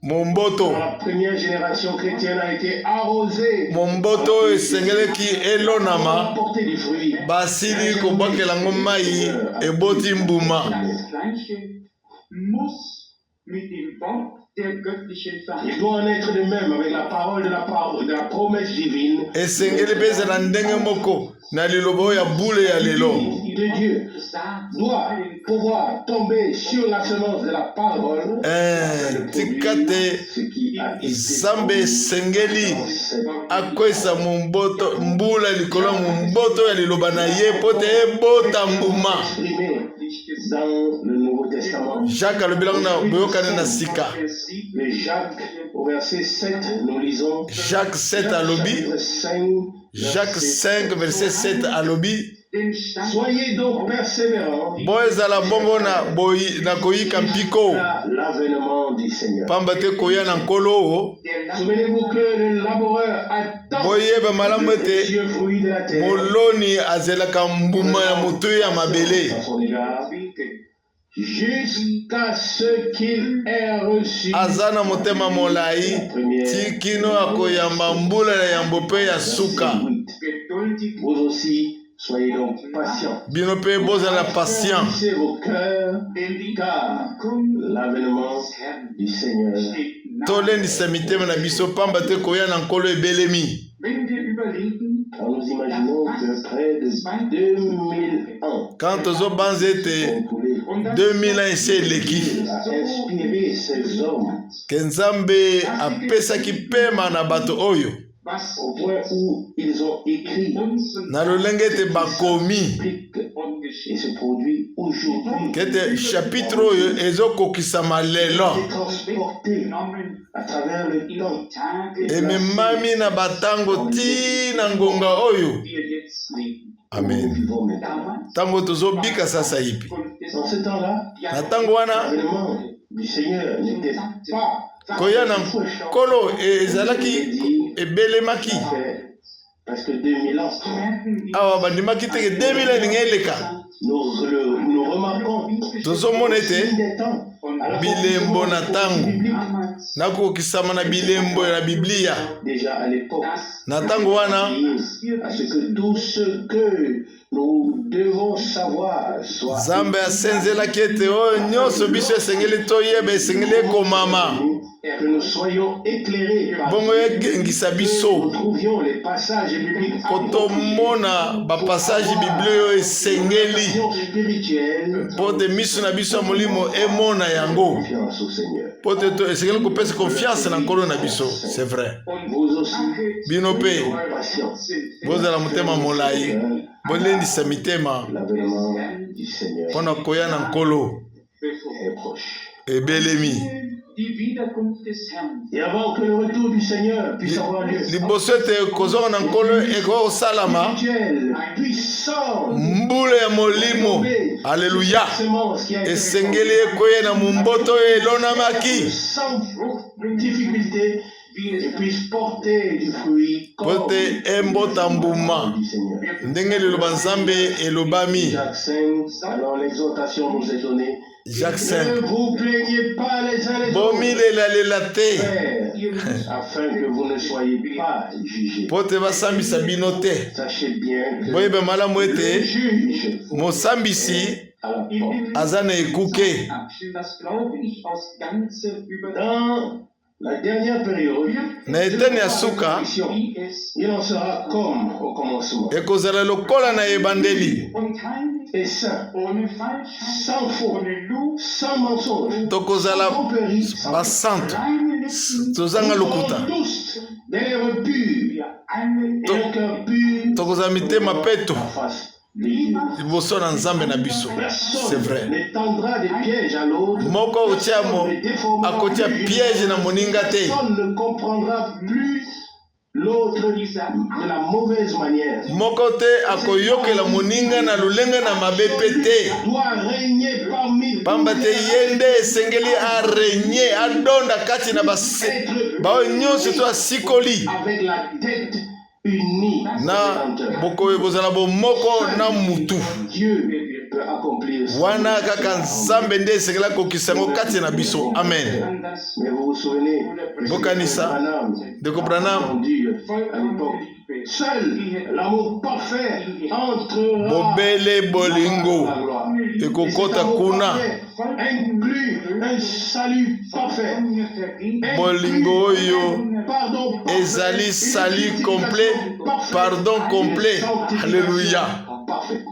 [SPEAKER 2] Momboto
[SPEAKER 1] dans la première génération chrétienne a été arrosée
[SPEAKER 2] momboto esengeleki elonama
[SPEAKER 1] apporter des fruits.
[SPEAKER 2] basili kobakela ngo mai eboti mbuma.
[SPEAKER 1] Il doit en être de même avec la parole de la promesse divine
[SPEAKER 2] Esengeli pe ezala ndenge moko na liloba oyo ya bule ya lelo.
[SPEAKER 1] de Dieu doit pouvoir tomber sur la semence de la parole.
[SPEAKER 2] Tikate
[SPEAKER 1] Ce qui a été
[SPEAKER 2] Nzambe esengeli akwesa momboto mbula likolo momboto ya liloba na ye po te ebota mbuma.
[SPEAKER 1] exprimé dans le Nouveau Testament.
[SPEAKER 2] Jacques alobilango na boyokani na sika.
[SPEAKER 1] Le Jacques au verset 7, nous lisons
[SPEAKER 2] Jacques 7 alobi. Jacques 5 verset 7 alobi.
[SPEAKER 1] Soyez donc persévérants
[SPEAKER 2] Boezala bongo na koyika mpiko
[SPEAKER 1] l'avènement du Seigneur.
[SPEAKER 2] pamba te koya na nkolo.
[SPEAKER 1] Souvenez-vous que le laboureur attend
[SPEAKER 2] Boyeba malamu ete
[SPEAKER 1] le fruit de la terre
[SPEAKER 2] moloni azelaka mbuma ya motu ya mabele
[SPEAKER 1] à son égard jusqu'à ce qu'il ait reçu
[SPEAKER 2] aza na motema molai tikino akoyamba mbula na yambo pe ya suka.
[SPEAKER 1] Vous aussi, soyez donc patients.
[SPEAKER 2] Bino pe bozala patient
[SPEAKER 1] Unissez vos cœurs, car l'avènement du Seigneur.
[SPEAKER 2] tolendisa mitema na biso pamba te koya na nkolo ebelemi.
[SPEAKER 1] Quand nous imaginons que près de 2000 ans
[SPEAKER 2] Quand tozobanza ete 2000 ans esi eleki
[SPEAKER 1] a inspiré ces hommes
[SPEAKER 2] ke Nzambe apesaki pema na bato oyo
[SPEAKER 1] au point où ils ont écrit
[SPEAKER 2] na lolenge ete bakomi
[SPEAKER 1] et se produit aujourd'hui,
[SPEAKER 2] kete chapitre oyo ezokokisama lelo
[SPEAKER 1] transporté à travers le temps.
[SPEAKER 2] ememami na batango ti na ngonga oyo.
[SPEAKER 1] Nous
[SPEAKER 2] Amen.
[SPEAKER 1] vivons maintenant.
[SPEAKER 2] Tango tozobika sasa hivi
[SPEAKER 1] Dans ce temps-là,
[SPEAKER 2] na tango wana
[SPEAKER 1] l'avènement du Seigneur n'était pas
[SPEAKER 2] koya na nkolo ezalaki ebelemaki
[SPEAKER 1] fait presque 2000 ans.
[SPEAKER 2] awa bandimaki teke 2000 elingi eleka.
[SPEAKER 1] Nous remarquons
[SPEAKER 2] Tozomona ete
[SPEAKER 1] des temps à la
[SPEAKER 2] bilembo na
[SPEAKER 1] conclusion
[SPEAKER 2] tango
[SPEAKER 1] biblique.
[SPEAKER 2] nakokisama na bilembo na Biblia
[SPEAKER 1] Déjà à l'époque,
[SPEAKER 2] na tango wana
[SPEAKER 1] à ce que tout ce que nous devons savoir soit
[SPEAKER 2] Nzambe asenzelaki ete oyo nyonso biso esengeli toyeba esengeli ekomama
[SPEAKER 1] que nous soyons éclairés par
[SPEAKER 2] bongo egengisa
[SPEAKER 1] que nous
[SPEAKER 2] biso
[SPEAKER 1] trouvions les passages bibliques
[SPEAKER 2] po tomona bapassage biblia oyo esengeli
[SPEAKER 1] spirituelles.
[SPEAKER 2] po te miso na biso ya molimo emona yango
[SPEAKER 1] Confiance au Seigneur.
[SPEAKER 2] po te esengeli kopesa confiance na nkolo na biso. C'est vrai
[SPEAKER 1] Vous aussi,
[SPEAKER 2] bino mpe
[SPEAKER 1] patients.
[SPEAKER 2] bozala motema molai bolendisa mitema
[SPEAKER 1] L'avènement du Seigneur
[SPEAKER 2] mpona koya na nkolo
[SPEAKER 1] est proche.
[SPEAKER 2] ebelemi.
[SPEAKER 3] Die Wiederkunft des Herrn.
[SPEAKER 1] Et avant que le retour du Seigneur puisse avoir lieu,
[SPEAKER 2] Liboso ete kozonga na nkolo eko salama.
[SPEAKER 1] spirituel, puissant,
[SPEAKER 2] Mbule ya molimo. Alléluia.
[SPEAKER 1] semence qui a été
[SPEAKER 2] Esengeli ekoye na mumboto elonamaki.
[SPEAKER 1] sans difficulté et puisse porter du fruit comme
[SPEAKER 2] Pote embota mbuma.
[SPEAKER 1] du Seigneur.
[SPEAKER 2] Ndenge liloba Nzambe elobami.
[SPEAKER 1] Jacques 5, alors l'exhortation nous est donnée.
[SPEAKER 2] Jacques
[SPEAKER 1] Ne
[SPEAKER 2] 5.
[SPEAKER 1] vous plaignez pas les uns les autres,
[SPEAKER 2] Bomilelalela te.
[SPEAKER 1] frères, afin que vous ne soyez pas jugés.
[SPEAKER 2] Pote basambisa bino te.
[SPEAKER 1] Sachez bien que
[SPEAKER 2] Boyeba malamu
[SPEAKER 1] le
[SPEAKER 2] ete
[SPEAKER 1] juge
[SPEAKER 2] mosambisi
[SPEAKER 1] à la porte.
[SPEAKER 2] aza na ekuke.
[SPEAKER 3] Das glaube ich aus ganzer Überzeugung.
[SPEAKER 1] Dans la dernière période,
[SPEAKER 2] Na eteni ya suka
[SPEAKER 3] Wie es
[SPEAKER 1] il en sera comme au commencement.
[SPEAKER 2] ekozala lokola na ebandeli.
[SPEAKER 3] unheimlich,
[SPEAKER 1] Et saint,
[SPEAKER 3] ohne Falschheit,
[SPEAKER 1] sans faux,
[SPEAKER 3] ohne Lug,
[SPEAKER 1] sans mensonge,
[SPEAKER 2] Tokozala
[SPEAKER 1] sans tromperie, sans
[SPEAKER 2] basante.
[SPEAKER 3] reine Lippen,
[SPEAKER 2] Tozanga lokuta.
[SPEAKER 1] tous des lèvres pures
[SPEAKER 3] wir alle
[SPEAKER 1] et un cœur pur
[SPEAKER 2] Tokozala mitema peto.
[SPEAKER 1] en face de Dieu.
[SPEAKER 2] Liboso na Nzambe na biso. C'est
[SPEAKER 1] Personne
[SPEAKER 2] vrai.
[SPEAKER 1] ne tendra des pièges à l'autre.
[SPEAKER 2] Moko otiamo akotia piège na moninga te.
[SPEAKER 1] Personne ne comprendra plus l'autre de la mauvaise manière.
[SPEAKER 2] Moko te akoyokela moninga na lulenga na mabepe te.
[SPEAKER 1] Doit régner parmi
[SPEAKER 2] Pamba te yende esengeli arenye adonda kati na base. Bao nyonso to asikoli.
[SPEAKER 1] avec la tête unie.
[SPEAKER 2] Na boko ekozala bomoko na mutu.
[SPEAKER 1] Dieu peut accomplir ça.
[SPEAKER 2] Wana kaka Nzambe nde esengela kokisa yango kati na biso. Amen.
[SPEAKER 3] anders
[SPEAKER 1] Mais vous vous souvenez,
[SPEAKER 2] Bokanisa.
[SPEAKER 1] Branham
[SPEAKER 2] Ndeko Branham.
[SPEAKER 1] a dit à l'époque, seul l'amour parfait entrera
[SPEAKER 2] Bobele bolingo.
[SPEAKER 1] dans la gloire. Et cet
[SPEAKER 2] Ekokota
[SPEAKER 1] amour
[SPEAKER 2] kuna.
[SPEAKER 1] parfait inclut un salut parfait.
[SPEAKER 2] Bolingo oyo
[SPEAKER 1] Pardon parfait.
[SPEAKER 2] ezali sali complet, pardon complet. Alléluia.
[SPEAKER 1] Parfait.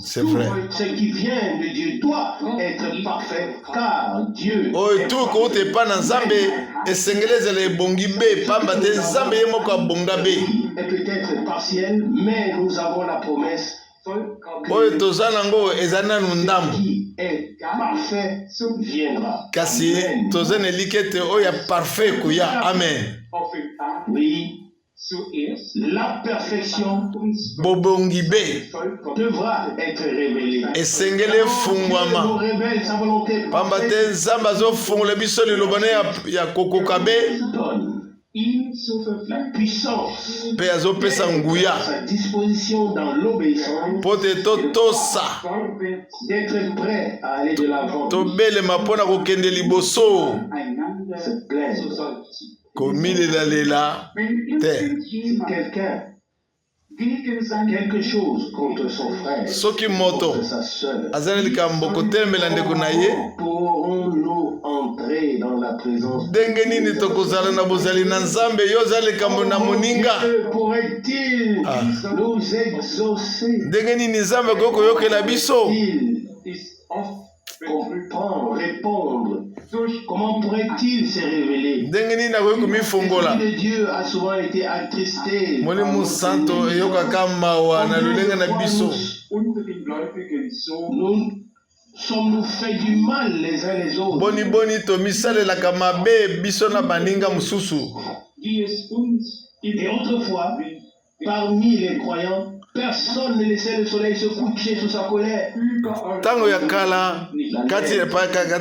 [SPEAKER 2] C'est vrai.
[SPEAKER 1] Ce qui vient de Dieu doit être parfait, car Dieu
[SPEAKER 2] Oyo
[SPEAKER 1] est
[SPEAKER 2] tu
[SPEAKER 1] parfait.
[SPEAKER 2] kote pa na Nzambe esengeli ezala ebongi be pamba te Nzambe ye moko abonga be.
[SPEAKER 1] Est peut-être partiel, mais nous avons la promesse
[SPEAKER 2] Oyo toza nango ezali nanu ndambo.
[SPEAKER 1] qui est parfait viendra.
[SPEAKER 2] Kasi
[SPEAKER 1] Amen.
[SPEAKER 2] toza na eliki ete oyo ya parfait koya. Amen.
[SPEAKER 3] offenbart
[SPEAKER 1] Oui,
[SPEAKER 3] zuerst
[SPEAKER 1] la perfection
[SPEAKER 3] uns
[SPEAKER 2] Bobongi be
[SPEAKER 3] vollkommen.
[SPEAKER 1] devra être révélée.
[SPEAKER 2] esengeli
[SPEAKER 1] Dieu nous
[SPEAKER 2] efungwama.
[SPEAKER 1] révèle sa volonté
[SPEAKER 2] Pamba te Nzambe azofungola biso liloba ne ya kokoka be
[SPEAKER 1] donne
[SPEAKER 3] Ihm zur
[SPEAKER 1] la
[SPEAKER 3] Verfügung
[SPEAKER 1] puissance
[SPEAKER 2] mpe azopesa nguya
[SPEAKER 1] à sa disposition dans l'obéissance,
[SPEAKER 2] mpo te totosa
[SPEAKER 3] vorwärts
[SPEAKER 1] d'être prêt à aller de l'avant,
[SPEAKER 2] tobelema mpo na kokende liboso
[SPEAKER 3] einander
[SPEAKER 1] se plaindre.
[SPEAKER 3] zu seufzen.
[SPEAKER 2] komilelalela
[SPEAKER 3] Wenn
[SPEAKER 2] te.
[SPEAKER 3] irgendjemand
[SPEAKER 1] Quelqu'un
[SPEAKER 3] gegen seinen
[SPEAKER 1] quelque chose contre son frère,
[SPEAKER 2] soki moto
[SPEAKER 1] contre sa sœur,
[SPEAKER 2] azali likambo kotelemela ndeko na ye
[SPEAKER 1] pourrons-nous entrer dans la présence de
[SPEAKER 2] ndenge nini tokozala na bozali na Nzambe yo ozali likambo na moninga.
[SPEAKER 1] Dieu pourrait-il
[SPEAKER 2] Ah.
[SPEAKER 1] nous exaucer?
[SPEAKER 2] Ndenge nini Nzambe akoki koyokela biso.
[SPEAKER 1] Il
[SPEAKER 3] ist oft
[SPEAKER 1] comprend, répondre.
[SPEAKER 3] durch
[SPEAKER 1] Comment pourrait-il se révéler?
[SPEAKER 2] Ndenge nini akoki komifongola.
[SPEAKER 1] L'Esprit de Dieu a souvent été attristé.
[SPEAKER 2] Molimo santo eyokaka mawa na lolenge na biso.
[SPEAKER 3] unter den Gläubigen so
[SPEAKER 1] Nous sommes-nous fait du mal les uns les autres?
[SPEAKER 2] Boni boni tomisalelaka mabe biso na baninga mosusu.
[SPEAKER 3] wie es uns in
[SPEAKER 1] Et autrefois, parmi les croyants, personne ne laissait le soleil se coucher sous sa colère.
[SPEAKER 3] überall
[SPEAKER 2] Ntango ya kala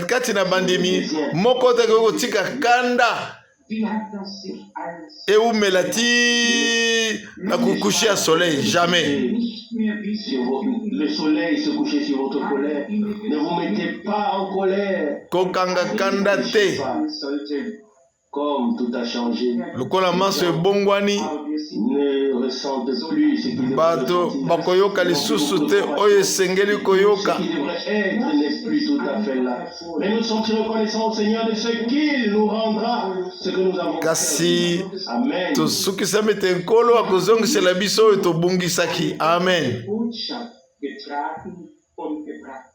[SPEAKER 2] kati na bandimi moko te akoki kotika kanda
[SPEAKER 3] wie hat das sich alles
[SPEAKER 2] eumela ti na kukushi ya soleil. Jamais.
[SPEAKER 3] nicht mehr bis
[SPEAKER 1] Sur le soleil se coucher sur votre colère. Ne vous mettez pas en colère.
[SPEAKER 2] Kokanga kanda te.
[SPEAKER 3] sollte
[SPEAKER 1] Comme tout a changé,
[SPEAKER 2] Lokola maso ebongwani
[SPEAKER 1] ne ressentez plus ce qui devrait
[SPEAKER 2] bato
[SPEAKER 1] ressentir.
[SPEAKER 2] bakoyoka lisusu te oyo esengeli koyoka.
[SPEAKER 1] Ce qui devrait être n'est plus tout à fait là. Mais nous sommes reconnaissants au Seigneur de ce qu'il nous rendra, ce que nous avons
[SPEAKER 2] Kasi
[SPEAKER 1] fait. Amen.
[SPEAKER 2] tosukisami te nkolo akozongisela biso oyo tobungisaki. Amen.
[SPEAKER 3] Botschaft getragen und gebracht.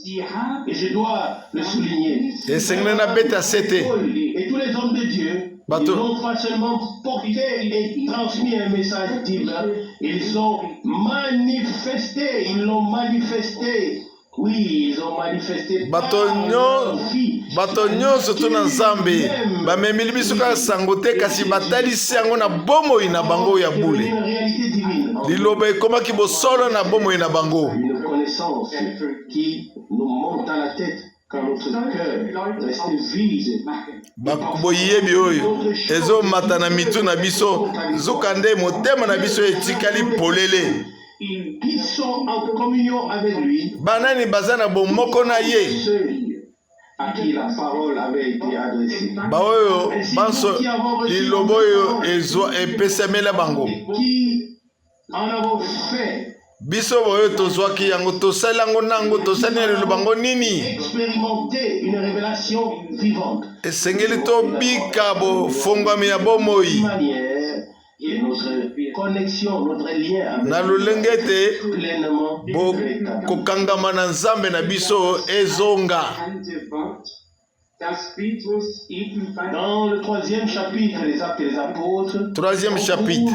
[SPEAKER 3] Sie haben
[SPEAKER 1] Et je dois le souligner.
[SPEAKER 2] Esengeli na beta sete.
[SPEAKER 1] Et tous les hommes de Dieu,
[SPEAKER 2] Bateau.
[SPEAKER 1] ils n'ont pas seulement porté et transmis un message divin, ils ont manifesté, ils l'ont manifesté Oui, ils ont manifesté
[SPEAKER 2] bato nyonso to na nzambe bamemeli biso kaka sango te kasi batalisi yango na bomoi na bango ya bule liloba ekomaki bosolo na bomoi na bango
[SPEAKER 1] une connaissance qui nous monte à la tête quand notre cœur reste vide.
[SPEAKER 2] boyebi oyo ezomata na mitu na biso zuka nde motema na biso etikali polele
[SPEAKER 1] Qui sont en communion avec lui,
[SPEAKER 2] banani baza na bomoko na ye
[SPEAKER 1] ceux à qui la parole avait été adressée,
[SPEAKER 2] baoyo banso liloba oyo epesamela bango
[SPEAKER 1] qui en avons fait
[SPEAKER 2] biso boyo tozwaki yango tosali yango nango tosali na liloba bango nini
[SPEAKER 1] expérimenter une révélation vivante.
[SPEAKER 2] esengeli tobika bofongwami ya bomoi
[SPEAKER 1] Manière et notre connexion, notre lien avec
[SPEAKER 2] na lolenge ete
[SPEAKER 1] pleinement rétabli.
[SPEAKER 2] kokangama na nzambe na biso ezonga
[SPEAKER 1] Dans le 3e chapitre des Actes des Apôtres,
[SPEAKER 2] 3e chapitre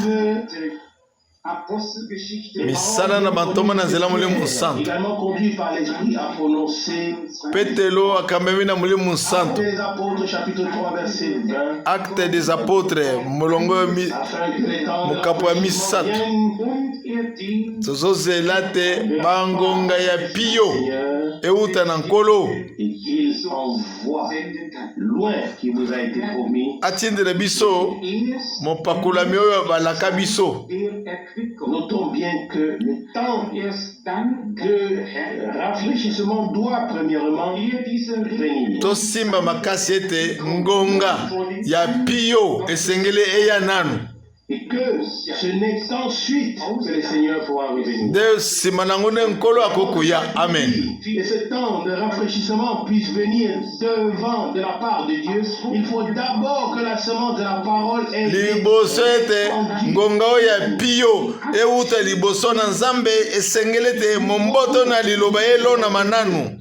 [SPEAKER 2] misala na bantoma na nzela molimo santo
[SPEAKER 1] également conduit par l'Esprit à prononcer
[SPEAKER 2] petelo akambemi na molimo santo
[SPEAKER 1] Actes des Apôtres, chapitre 3, verset 20,
[SPEAKER 2] acte des apôtres molongo
[SPEAKER 1] afin que les temps de la
[SPEAKER 2] mokapo ya
[SPEAKER 1] perfection
[SPEAKER 2] misato
[SPEAKER 1] viennent,
[SPEAKER 2] tozozela te bangonga ya pio
[SPEAKER 1] Seigneur,
[SPEAKER 2] euta na nkolo
[SPEAKER 1] et qu'il envoie loin qui vous a été promis.
[SPEAKER 2] atindela biso mopakolami oyo balaka biso
[SPEAKER 1] Notons bien que le temps de rafraîchissement doit premièrement venir.
[SPEAKER 2] tosimba makasi ete ngonga ya pio esengeli eya nanu
[SPEAKER 1] Et que ce n'est qu'ensuite que le Seigneur pourra revenir.
[SPEAKER 2] nde nsima nango nde nkolo akokoya amen
[SPEAKER 1] Et ce temps de rafraîchissement puisse venir devant de la part de Dieu, il faut d'abord que la semence de la parole ait été
[SPEAKER 2] liboso ete ngonga oyo ya pio euta liboso na nzambe esengeli ete momboto na liloba elonama nanu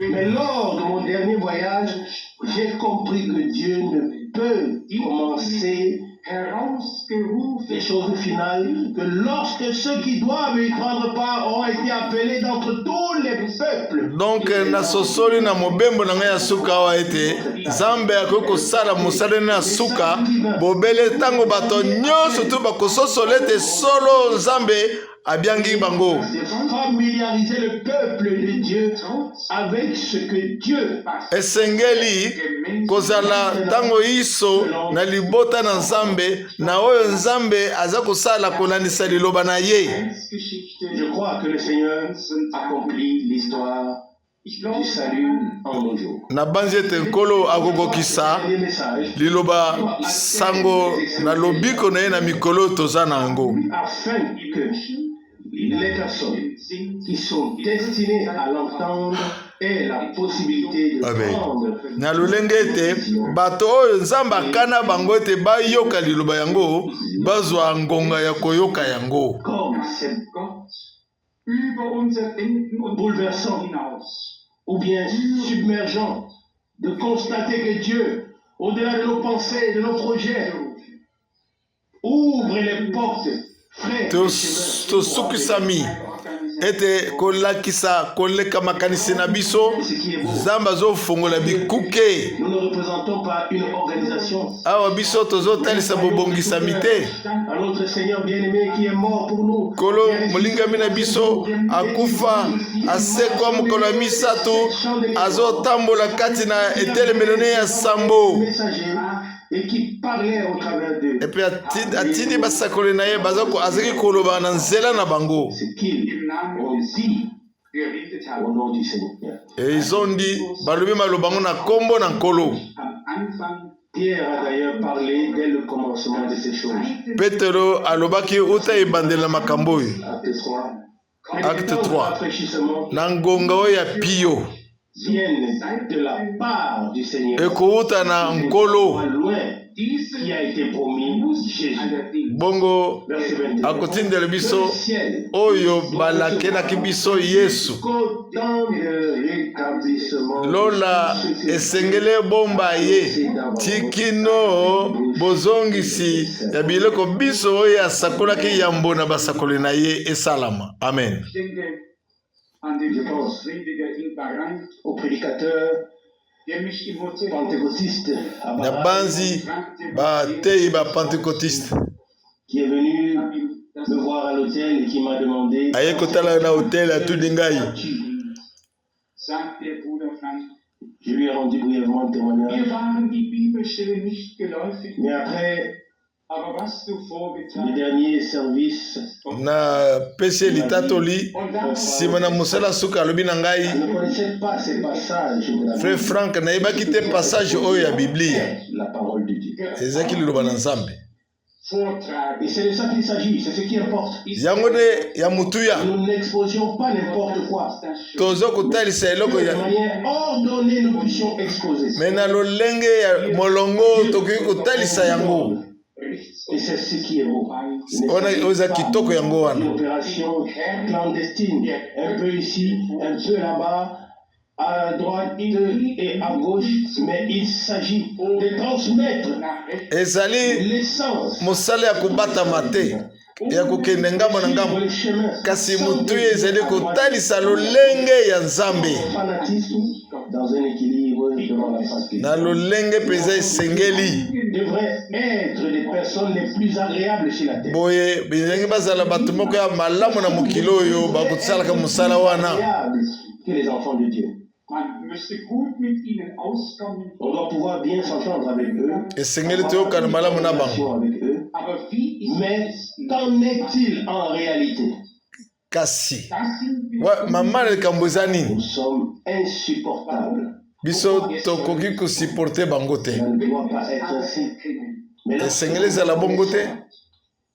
[SPEAKER 1] Mais lors de mon dernier voyage, j'ai compris que Dieu ne peut commencer les choses finales que lorsque ceux qui doivent y prendre part auront été appelés d'entre tous les peuples.
[SPEAKER 2] donc nasosoli na mobembo na ngai ya suka awa ete nzambe akoki kosala mosala na suka bobele ntango bato nyonso to bakososola ete solo nzambe abiangi bango
[SPEAKER 1] Familiariser le peuple de Dieu avec ce que Dieu
[SPEAKER 2] esengeli kozala ntango iso na libota na nzambe na oyo nzambe aza kosala kolandisa liloba na ye.
[SPEAKER 1] Je crois que le Seigneur accomplit l'histoire du salut en nos jours.
[SPEAKER 2] na banzi ete nkolo akokokisa liloba sango na lobiko na ye na mikolo toza na yango
[SPEAKER 1] Afin que les personnes qui sont destinées à l'entendre aient la possibilité de prendre
[SPEAKER 2] na lolenge ete bato oyo nzambe akana bango ete bayoka liloba yango bazwa ngonga ya koyoka yango
[SPEAKER 1] comme c'est bouleversant ou bien submergent de constater que Dieu, au-delà de nos pensées, de nos projets, ouvre les portes.
[SPEAKER 2] tosukisami ete kolakisa koleka makanisi na biso nzambe azofongola bikuke
[SPEAKER 1] Nous ne représentons pas une organisation.
[SPEAKER 2] awa biso tozotalisa bobongisami te
[SPEAKER 1] À notre Seigneur bien-aimé qui est mort pour nous.
[SPEAKER 2] kolo molingami na biso akufa asekwa mokolo ya misato azotambola kati na etelemelo ne ya sambo
[SPEAKER 1] Messager et qui parlait au travers d'eux.
[SPEAKER 2] epe atindi basakoli na ye azaki koloba na nzela na bango
[SPEAKER 1] Ce qu'ils ont dit au nom du Seigneur.
[SPEAKER 2] ezondi balobi malobango na kombo na nkolo
[SPEAKER 1] Pierre a d'ailleurs parlé dès le commencement de ces choses.
[SPEAKER 2] petero alobaki uta ebandela makambo oyo
[SPEAKER 1] Acte 3.
[SPEAKER 2] acte 3 na ngonga oyo ya pio
[SPEAKER 1] Viennent de la part du Seigneur.
[SPEAKER 2] ekouta na nkolo
[SPEAKER 1] Loin qui a été promis, Jésus.
[SPEAKER 2] bongo
[SPEAKER 1] Verset 21.
[SPEAKER 2] akotindela
[SPEAKER 1] Que
[SPEAKER 2] biso
[SPEAKER 1] le ciel,
[SPEAKER 2] oyo balakelaki biso Yesu
[SPEAKER 1] qu'au temps de rétablissement,
[SPEAKER 2] lola esengele bomba ye tikino bozongisi ya biloko biso oyo asakolaki yambo na basakoli na ye esalama. Amen.
[SPEAKER 3] Ich denke an den Prediger in Bahrain,
[SPEAKER 1] au prédicateur
[SPEAKER 3] der mich im Hotel
[SPEAKER 1] pentecôtiste à
[SPEAKER 2] Na
[SPEAKER 1] Bahreïn,
[SPEAKER 2] banzi bateyi ba pentecôtiste
[SPEAKER 1] qui est venu me voir à l'hôtel et qui m'a demandé
[SPEAKER 2] aye kotala na hotel atudi ngai.
[SPEAKER 3] sagt der Bruder Frank,
[SPEAKER 1] Je lui ai rendu brièvement le témoignage.
[SPEAKER 3] wir waren die Bibelstelle nicht geläufig,
[SPEAKER 1] Mais après
[SPEAKER 3] aber was du
[SPEAKER 1] les
[SPEAKER 3] vorgetragen
[SPEAKER 1] derniers services,
[SPEAKER 2] Na pesi litatoli nsima na mosala suka alobi na
[SPEAKER 1] je
[SPEAKER 2] ngai
[SPEAKER 1] ne connaissais pas ces passages de la
[SPEAKER 2] frère
[SPEAKER 1] Bible.
[SPEAKER 2] Frank nayebaki te passage oyo ya biblia
[SPEAKER 1] C'est la parole de Dieu.
[SPEAKER 2] ezaki liloba na Nzambe.
[SPEAKER 3] vortragen.
[SPEAKER 1] Et c'est de ça qu'il s'agit, c'est ce qui importe.
[SPEAKER 2] Yango nde ya mutuya
[SPEAKER 1] Nous n'exposions pas n'importe quoi.
[SPEAKER 2] tozo kotalisa eloko
[SPEAKER 1] De
[SPEAKER 2] ya
[SPEAKER 1] manière ordonnée, nous puissions exposer.
[SPEAKER 2] me na lolenge ya molongo tokoki kotalisa yango
[SPEAKER 1] Et c'est ce qui est beau.
[SPEAKER 2] wana oza kitoko yango
[SPEAKER 1] Une
[SPEAKER 2] wana.
[SPEAKER 1] opération clandestine, un peu ici, un peu là-bas, à droite et à gauche, mais il s'agit de transmettre
[SPEAKER 2] Ezali
[SPEAKER 1] l'essence,
[SPEAKER 2] mosala ya kobatama te ya kokende ngambo na ngambo
[SPEAKER 1] le chemin,
[SPEAKER 2] kasi mutuya ezali kotalisa lolenge ya Nzambe
[SPEAKER 1] fanatisme, dans un équilibre devant la face de
[SPEAKER 2] na
[SPEAKER 1] Dieu.
[SPEAKER 2] lolenge mpenza esengeli
[SPEAKER 1] Devraient être des personnes les plus agréables sur la terre.
[SPEAKER 2] boye bizangi bazala bato moko ya malamu na mokili oyo bakosalaka mosala wana.
[SPEAKER 1] Agréables que les enfants de Dieu.
[SPEAKER 3] Man müsste gut mit ihnen auskommen,
[SPEAKER 1] On doit pouvoir bien s'entendre avec eux,
[SPEAKER 2] esengeli toyokana malamu na bango.
[SPEAKER 1] relation avec eux.
[SPEAKER 3] aber wie ist
[SPEAKER 1] Mais
[SPEAKER 3] es?
[SPEAKER 1] qu'en est-il en réalité?
[SPEAKER 2] Kasi
[SPEAKER 3] Das sind wir
[SPEAKER 2] mama na likambo eza nini
[SPEAKER 1] Nous sommes insupportables.
[SPEAKER 2] biso tokoki kosiporte bango te
[SPEAKER 1] Ça ne doit pas être ainsi.
[SPEAKER 3] anerkennen
[SPEAKER 1] Mais
[SPEAKER 2] esengeli ezala bongo te.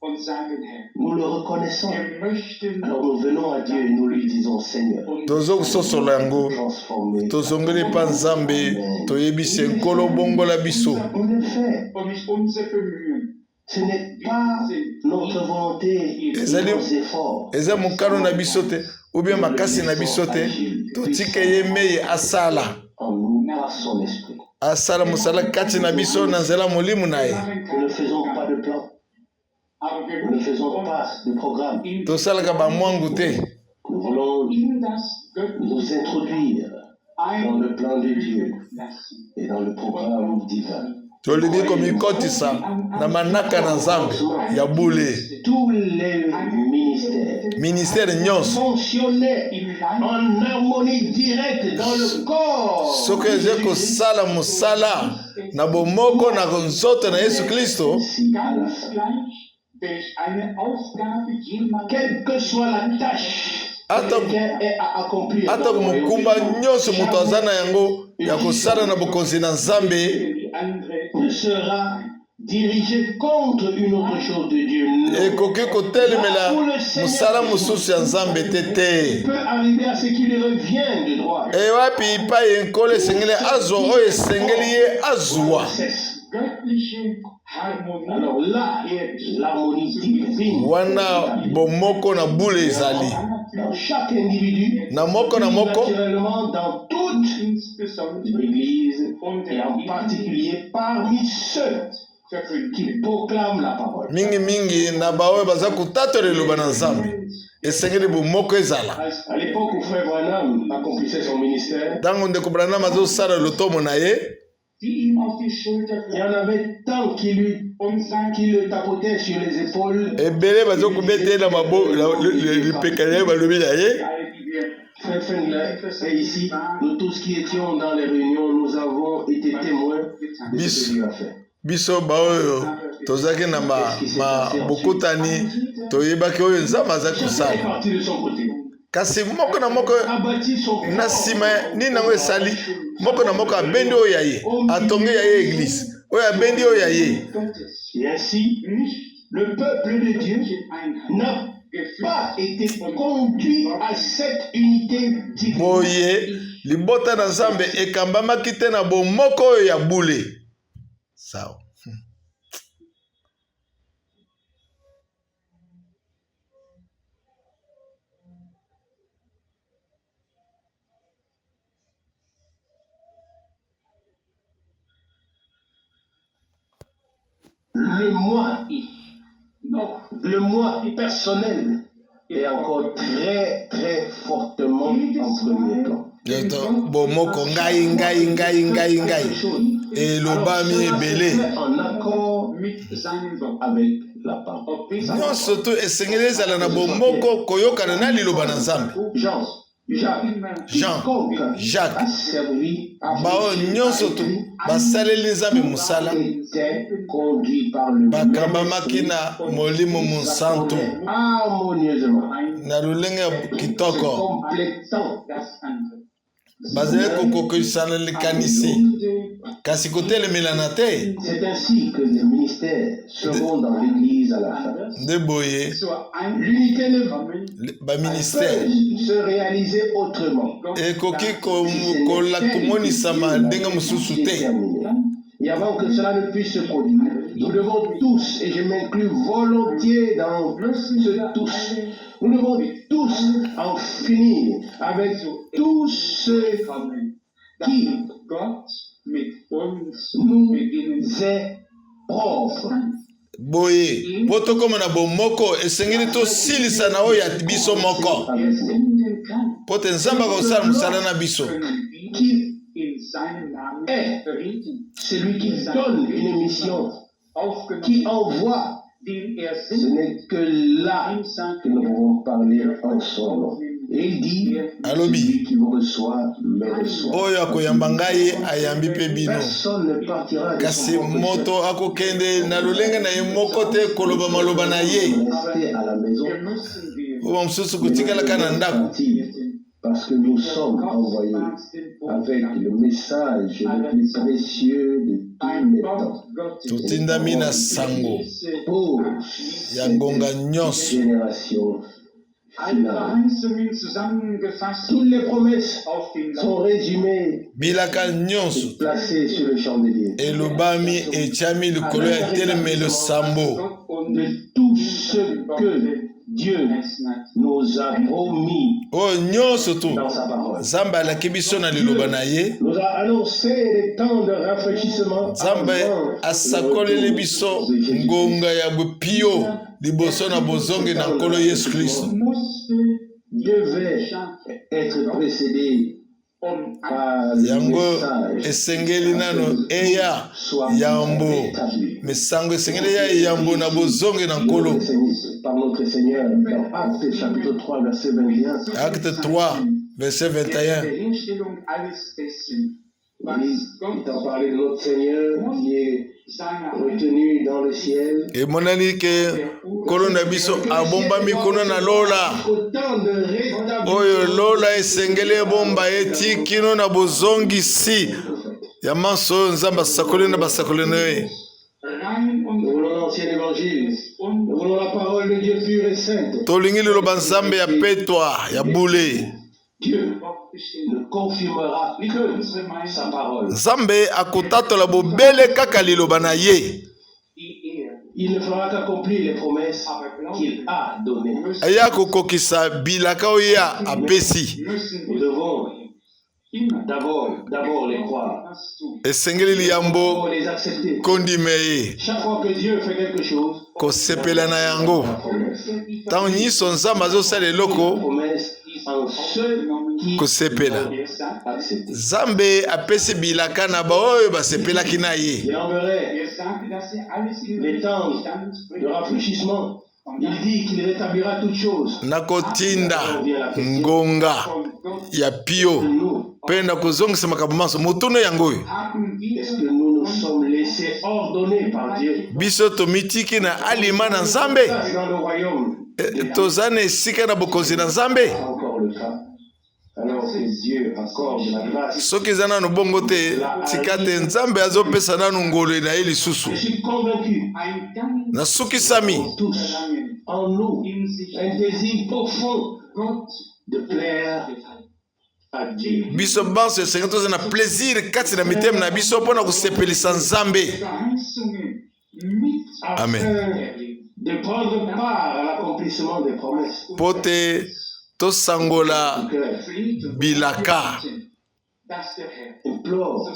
[SPEAKER 3] und sagen, Herr,
[SPEAKER 1] nous le reconnaissons.
[SPEAKER 3] wir möchten
[SPEAKER 1] Alors nous venons à Dieu et nous lui disons, Seigneur,
[SPEAKER 2] tozo kososola yango
[SPEAKER 1] transformer.
[SPEAKER 2] tozongeli mpa Nzambe toyebisi nkolo bongola biso.
[SPEAKER 1] On le fait.
[SPEAKER 3] und nicht unser Bemühen.
[SPEAKER 1] Ce n'est pas notre volonté et
[SPEAKER 2] Ezali-
[SPEAKER 1] nos efforts.
[SPEAKER 2] eza mokano na biso te ubie makasi na biso te totika ye mei asala
[SPEAKER 1] En nous par son esprit.
[SPEAKER 2] asala mosala kati na biso na nzela molimo na ye.
[SPEAKER 1] Nous ne faisons pas de plan.
[SPEAKER 3] Aber wir
[SPEAKER 1] Nous ne faisons pas de programme.
[SPEAKER 3] in
[SPEAKER 2] tosalaka bamwangu te
[SPEAKER 1] Nous voulons
[SPEAKER 3] in das Göttliche
[SPEAKER 1] nous introduire dans le plan de Dieu
[SPEAKER 3] lassen.
[SPEAKER 1] et dans le programme divin.
[SPEAKER 2] tolingi komikotisa na manaka na Nzambe ya bule
[SPEAKER 1] Tous les ministères
[SPEAKER 2] ministere nyonso
[SPEAKER 1] fonctionnaient en harmonie directe dans le corps.
[SPEAKER 2] soki eze kosala mosala na bomoko na nzoto na Yesu Kristo
[SPEAKER 1] Ainsi, à la
[SPEAKER 3] Ganz
[SPEAKER 1] fin.
[SPEAKER 3] gleich, welch eine Aufgabe jemand
[SPEAKER 1] Quelle que soit la tâche
[SPEAKER 2] Ata-
[SPEAKER 1] que quelqu'un ait à accomplir,
[SPEAKER 2] ata
[SPEAKER 1] dans le royaume
[SPEAKER 2] mokumba
[SPEAKER 1] de Dieu,
[SPEAKER 2] nyonso moto aza na yango ya kosala na bokonzi na Nzambe
[SPEAKER 3] die andere
[SPEAKER 1] ne sera dirigé contre une autre chose de Dieu. Non.
[SPEAKER 2] ekoki kotelemela mosala mosusu ya Nzambe te
[SPEAKER 1] Il
[SPEAKER 2] te.
[SPEAKER 1] peut arriver à ce qu'il revient de droit.
[SPEAKER 2] Ewapi epai nkolo esengeli azwa oyo esengeli ye azwa.
[SPEAKER 1] Cesse.
[SPEAKER 3] göttliche Harmonie.
[SPEAKER 1] Alors là, l'harmonie divine
[SPEAKER 2] Wana bomoko na bule ezali
[SPEAKER 1] dans chaque individu,
[SPEAKER 2] na moko
[SPEAKER 1] naturellement dans toute
[SPEAKER 3] insbesondere
[SPEAKER 1] l'Église et en particulier parmi ceux qui proclament la parole.
[SPEAKER 2] mingi na baoyo baza kotatola eloba na Nzambe esengeli bomoko ezala.
[SPEAKER 1] À l'époque où Frère Branham accomplissait son ministère,
[SPEAKER 2] Ntango ndeko Branham azosala lotomo na ye
[SPEAKER 3] die ihm auf die Schulter
[SPEAKER 1] il y en avait tant qui le tapotaient sur les épaules.
[SPEAKER 2] ebele bazokobete na lipeka na ye balobi na ye.
[SPEAKER 3] die wir
[SPEAKER 1] Frère Fendler est ici. Nous tous qui étions dans les réunions, nous avons été témoins de ce que Dieu a fait.
[SPEAKER 2] Biso baoyo tozalaki na bokutani toyebaki oyo Nzambe azali
[SPEAKER 1] Chacun est
[SPEAKER 2] kosala
[SPEAKER 1] parti de son côté.
[SPEAKER 2] kasi moko na moko
[SPEAKER 1] A bâti son
[SPEAKER 2] na nsima nini nango esali moko na moko abendi oyo ya ye atonge ya ye eglise oyo abendi oyo ya ye.
[SPEAKER 1] Et ainsi, le peuple de Dieu n'a pas été conduit à cette unité divine.
[SPEAKER 2] boye libota na Nzambe ekambamaki te na bomoko oyo ya bule sawa.
[SPEAKER 1] le moi personnel est encore très très fortement en premier plan.
[SPEAKER 2] Bomoko ngai elobami ebele
[SPEAKER 1] En accord avec la parole.
[SPEAKER 2] nyonso to esengeli ezala na bomoko koyokana na liloba na Nzambe. Jean, Jacques, bao nyonso to basaleli Nzambe musala bakambamaki na molimo monsanto na lolenge ya kitoko bazali kokokisana likanisi kasi kotelemela na te.
[SPEAKER 1] C'est ainsi que les ministères seront dans l'église à la fin.
[SPEAKER 2] Nde boye
[SPEAKER 1] L'unité ne
[SPEAKER 2] baministère
[SPEAKER 1] peut se réaliser autrement.
[SPEAKER 2] ekoki komonisama ndenge mosusu te.
[SPEAKER 1] Et avant que cela ne puisse se produire, nous devons tous, et je m'inclus volontiers dans ce tous, nous devons tous en finir avec tous ceux qui nous est propre.
[SPEAKER 2] Boye po tokoma na bomoko esengeli tosilisa na oyo ya biso moko po te Nzambe akosala mosala na biso.
[SPEAKER 1] Qui est celui qui donne une mission, qui envoie. Ce n'est que là que nous pouvons parler en son nom. Et il dit, celui qui vous reçoit, me reçoit.
[SPEAKER 2] Oyo akoyamba ngai ayambi pe bino.
[SPEAKER 1] Personne ne partira de
[SPEAKER 2] Kasi
[SPEAKER 1] son
[SPEAKER 2] moto akokende na lolenge na ye moko te koloba maloba na ye.
[SPEAKER 1] rester à la maison.
[SPEAKER 2] Oyo mosusu kotikalaka na ndako.
[SPEAKER 1] Parce que nous sommes envoyés avec le message le plus précieux de tous les temps.
[SPEAKER 2] Totindami na sango
[SPEAKER 1] Pour
[SPEAKER 2] ya ngonga
[SPEAKER 1] cette
[SPEAKER 2] nyonso.
[SPEAKER 1] génération finale. Toutes les promesses sont résumées
[SPEAKER 2] Bilaka nyonso
[SPEAKER 1] et placées sur le chandelier.
[SPEAKER 2] elobami etiami likolo ya etelemelo sambo.
[SPEAKER 1] De tout ce que Dieu nous a promis
[SPEAKER 2] Oyo nyonso to
[SPEAKER 1] dans sa parole.
[SPEAKER 2] Nzambe alaki biso na liloba na ye.
[SPEAKER 1] Nous a annoncé des temps de rafraîchissement
[SPEAKER 2] Nzambe
[SPEAKER 1] avant
[SPEAKER 2] asakoleli biso ngonga ya bopio liboso na bozongi na nkolo Yesu Kristo.
[SPEAKER 1] devait être précédé par le
[SPEAKER 2] Yango
[SPEAKER 1] message
[SPEAKER 2] esengeli nano eya yambo misango esengeli ya yambo na bozongi na nkolo.
[SPEAKER 1] par notre Seigneur dans Actes chapitre 3 verset 21.
[SPEAKER 2] Acte 3 verset 21.
[SPEAKER 1] Il t'a parlé de notre Seigneur qui est retenu dans le ciel.
[SPEAKER 2] Emonani ke nkolo na biso abombami kuna na lola.
[SPEAKER 1] Autant de rétablir
[SPEAKER 2] Oyo lola esengeli ebomba eti kino na bozongi si ya manso oyo Nzambe asakoli na basakoli na ye.
[SPEAKER 1] Nous voulons l'ancien évangile. Nous voulons la parole de Dieu pure et sainte.
[SPEAKER 2] Tolingi liloba Nzambe ya petwa ya bule.
[SPEAKER 1] Dieu ne confirmera que sa parole.
[SPEAKER 2] Nzambe akotatola bobele kaka liloba na ye.
[SPEAKER 1] Il ne fera qu'accomplir les promesses qu'il a données.
[SPEAKER 2] Aya kokokisa bilaka oyo apesi.
[SPEAKER 1] Nous devons d'abord les croire,
[SPEAKER 2] Esengeli liyambo
[SPEAKER 1] pour les accepter.
[SPEAKER 2] kondime ye.
[SPEAKER 1] Chaque fois que Dieu fait quelque chose,
[SPEAKER 2] Kosepela na yango. Tango nyonso Nzambe azosala eloko
[SPEAKER 1] promesse en ceux qui
[SPEAKER 2] kosepela.
[SPEAKER 1] acceptent.
[SPEAKER 2] Nzambe apesi bilaka na baoyo basepelaki na ye.
[SPEAKER 1] Il enverrait les temps de rafraîchissement. Il dit qu'il rétablira toutes choses.
[SPEAKER 2] Nakotinda ngonga ya pio
[SPEAKER 1] Nous,
[SPEAKER 2] mpe na kozongisa makambo manso motuno yango oyo.
[SPEAKER 1] est-ce que nous nous sommes laissés ordonner par Dieu
[SPEAKER 2] Biso tomitiki na alima na Nzambe.
[SPEAKER 1] dans le royaume?
[SPEAKER 2] Toza na esika na bokonzi na Nzambe.
[SPEAKER 1] C'est encore le cas. Alors que Dieu accorde la grâce.
[SPEAKER 2] Soki eza nano bongo te tika te Nzambe azopesa nanu ngolo na ye lisusu.
[SPEAKER 1] Je suis convaincu,
[SPEAKER 2] Nasukisami
[SPEAKER 1] tous, en nous, un désir profond de plaire à Dieu.
[SPEAKER 2] biso banso esengi toza na plaisir kati na mitema na biso mpo na kosepelisa Nzambe. Amen.
[SPEAKER 1] Afin de prendre part à l'accomplissement des promesses.
[SPEAKER 2] Po te tosangola bilaka.
[SPEAKER 1] Implore,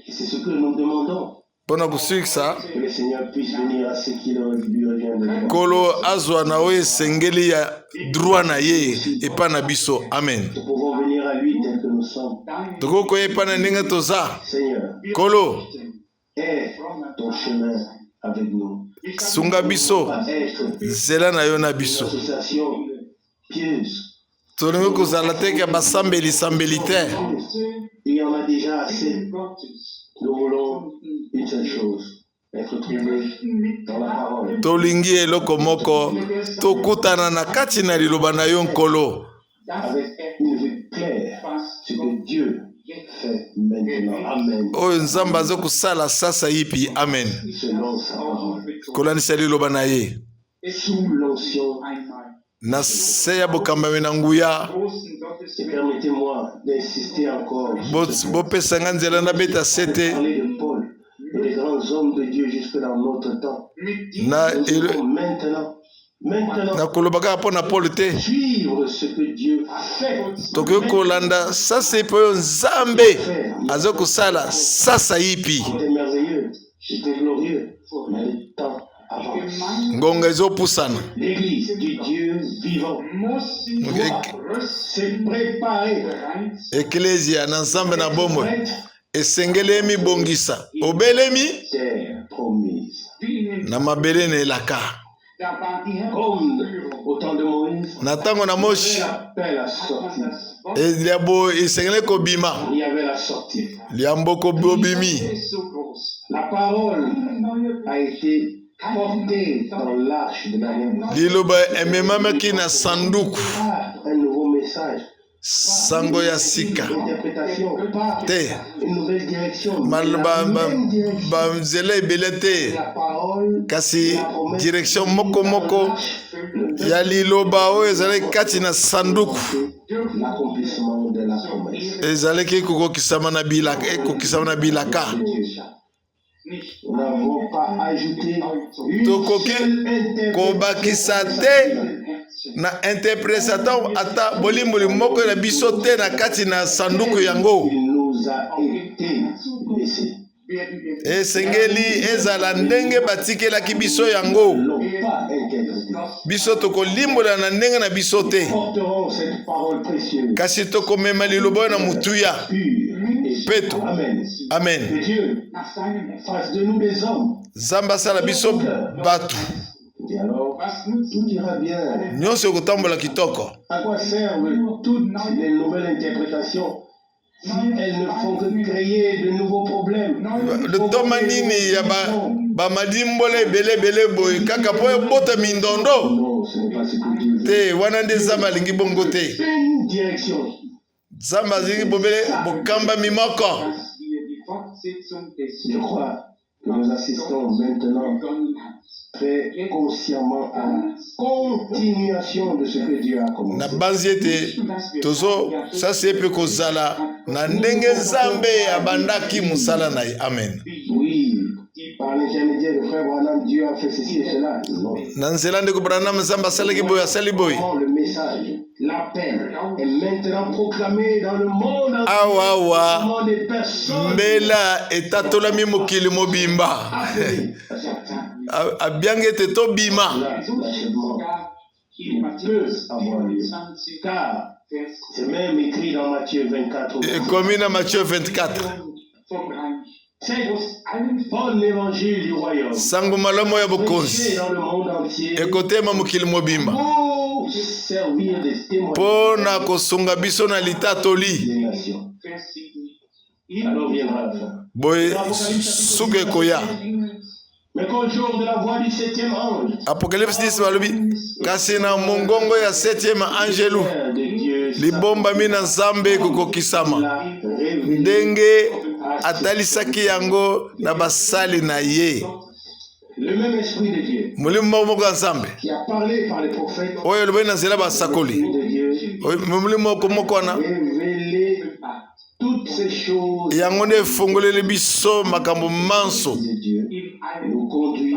[SPEAKER 1] et c'est ce que nous demandons.
[SPEAKER 2] mpona kusukisa
[SPEAKER 1] Que le Seigneur puisse venir à ce qu'il lui revient de faire.
[SPEAKER 2] kolo azwa na oyo esengeli ya droit na ye epa na biso amen.
[SPEAKER 1] Nous pouvons venir à lui tel que nous sommes.
[SPEAKER 2] tokokoya epa na ndenge toza
[SPEAKER 1] Seigneur,
[SPEAKER 2] kolo
[SPEAKER 1] aie ton chemin avec nous.
[SPEAKER 2] sunga biso
[SPEAKER 1] Pas être
[SPEAKER 2] nzela na yo na
[SPEAKER 1] une
[SPEAKER 2] biso
[SPEAKER 1] association pieuse.
[SPEAKER 2] tolingi kozala teke basambeli sambeli te.
[SPEAKER 1] Il y en a déjà assez. Nous voulons une seule chose, être trouvés dans la parole.
[SPEAKER 2] tolingi eloko moko tokutana na kati na liloba na yo nkolo
[SPEAKER 1] Avec une vue claire, ce que Dieu fait maintenant. Amen.
[SPEAKER 2] oyo nzambe azokosala sasa yipi amen
[SPEAKER 1] Selon sa parole.
[SPEAKER 2] kolandisa liloba na ye
[SPEAKER 1] Sous l'onction.
[SPEAKER 2] na se ya bokambami na nguya.
[SPEAKER 1] Et permettez-moi d'insister encore sur
[SPEAKER 2] bopesanga nzela nabeta sete
[SPEAKER 1] parler de Paul et des grands hommes de Dieu jusque dans notre temps.
[SPEAKER 2] na
[SPEAKER 1] Nous devons maintenant
[SPEAKER 2] koloba kaka mpo na paul te
[SPEAKER 1] suivre ce que Dieu fait.
[SPEAKER 2] tokoki kolanda sasa epe oyo nzambe azokosala sasa yipi
[SPEAKER 1] C'était merveilleux, c'était glorieux, mais le temps avance.
[SPEAKER 2] ngonga ezopusana.
[SPEAKER 1] L'église du Dieu vivant s'est préparée,
[SPEAKER 2] eklesia na nzambe na bomoi
[SPEAKER 1] prête,
[SPEAKER 2] esengeli emibongisa obelemi
[SPEAKER 1] terre promise.
[SPEAKER 2] na mabele na elaka
[SPEAKER 1] Comme au temps de Moïse,
[SPEAKER 2] na ntango na moshi
[SPEAKER 1] l'appel à sortir.
[SPEAKER 2] liabo esengeli kobima
[SPEAKER 1] Il y avait la sortie.
[SPEAKER 2] liambo kobimi
[SPEAKER 1] La parole a été portée dans l'arche de l'alliance.
[SPEAKER 2] liloba ememamaki na sanduku
[SPEAKER 1] Un nouveau message,
[SPEAKER 2] sango ya sika
[SPEAKER 1] une interprétation, pas
[SPEAKER 2] te
[SPEAKER 1] une nouvelle direction. Mais la même direction.
[SPEAKER 2] banzela ebele te
[SPEAKER 1] La parole,
[SPEAKER 2] kasi direction moko moko ya liloba oyo ezalaki kati na sanduku
[SPEAKER 1] l'accomplissement de la promesse.
[SPEAKER 2] ezalaki ekokokisama na bilaka
[SPEAKER 1] de Dieu. Nous n'avons pas ajouté une
[SPEAKER 2] tokoki
[SPEAKER 1] seule
[SPEAKER 2] kobakisa te na interprétation ata bolimboli moko na biso te na kati na sanduku yango.
[SPEAKER 1] Il nous a été laissé.
[SPEAKER 2] Esengeli ezala ndenge batikelaki biso yango
[SPEAKER 1] Ils n'ont pas interprété.
[SPEAKER 2] biso tokolimbola na ndenge na biso te
[SPEAKER 1] Porterons cette parole précieuse,
[SPEAKER 2] kasi tokomema liloba oyo na mutuya
[SPEAKER 1] pure et
[SPEAKER 2] peto
[SPEAKER 1] Amen.
[SPEAKER 2] amen.
[SPEAKER 1] Que Dieu fasse de nous des hommes.
[SPEAKER 2] nzambe asala biso bato
[SPEAKER 1] Et alors, tout ira bien.
[SPEAKER 2] nyonso ekotambola kitoko.
[SPEAKER 1] À quoi servent toutes les nouvelles interprétations si elles ne font que créer de nouveaux problèmes?
[SPEAKER 2] toma nini ya bamadimbola ebele boye kaka mpo ebota mindondo
[SPEAKER 1] Non, ce n'est pas ce que Dieu veut.
[SPEAKER 2] te wana nde nzambe alingi bongo te.
[SPEAKER 1] Une direction.
[SPEAKER 2] nzambe alingi bobele bokambami moko.
[SPEAKER 1] Je crois que nous assistons maintenant très consciemment à la continuation de ce que Dieu a
[SPEAKER 2] na
[SPEAKER 1] commencé.
[SPEAKER 2] banzi ete tozo sasi epe kozala na ndenge nzambe abandaki mosala na ye amen.
[SPEAKER 1] Oui, par l'intermédiaire de frère Branham, Dieu a fait ceci et cela. Non.
[SPEAKER 2] na nzela ndeko branham nzambe asalaki boye asali boye.
[SPEAKER 1] Le message, l'appel est maintenant proclamé dans le monde entier.
[SPEAKER 2] awa
[SPEAKER 1] Comment des personnes
[SPEAKER 2] mbela etatolami mokili mobimba
[SPEAKER 1] appelées à certains.
[SPEAKER 2] abianga ete tobima.
[SPEAKER 1] L'achèvement peut avoir lieu. Car c'est même écrit dans Matthieu 24.
[SPEAKER 2] ekomi na Matthieu 24
[SPEAKER 1] C'est bon évangile du royaume.
[SPEAKER 2] sango malamu ya bokonzi
[SPEAKER 1] Dans le monde entier.
[SPEAKER 2] ekotema mokili mobimba
[SPEAKER 1] Pour servir des témoins
[SPEAKER 2] mpo na kosunga biso na litatoli.
[SPEAKER 1] des nations. Alors viendra la fin.
[SPEAKER 2] boye suka ekoya.
[SPEAKER 1] Mais qu'au jour de la voix du 7e ange,
[SPEAKER 2] apocalypse 10 balobi kasi na mongongo ya 7e angelu
[SPEAKER 1] de Dieu
[SPEAKER 2] libombami na nzambe ekokokisama
[SPEAKER 1] l'a révélé
[SPEAKER 2] ndenge atalisaki yango na basali na ye.
[SPEAKER 1] le même esprit de Dieu
[SPEAKER 2] molimo moko ya nzambe
[SPEAKER 1] qui a parlé par les prophètes
[SPEAKER 2] oyo elobeli na nzela basakoli
[SPEAKER 1] de Dieu
[SPEAKER 2] molimo moko wana
[SPEAKER 1] révélé toutes ces choses
[SPEAKER 2] yango nde efungoleli biso makambo manso
[SPEAKER 1] de Dieu nous conduit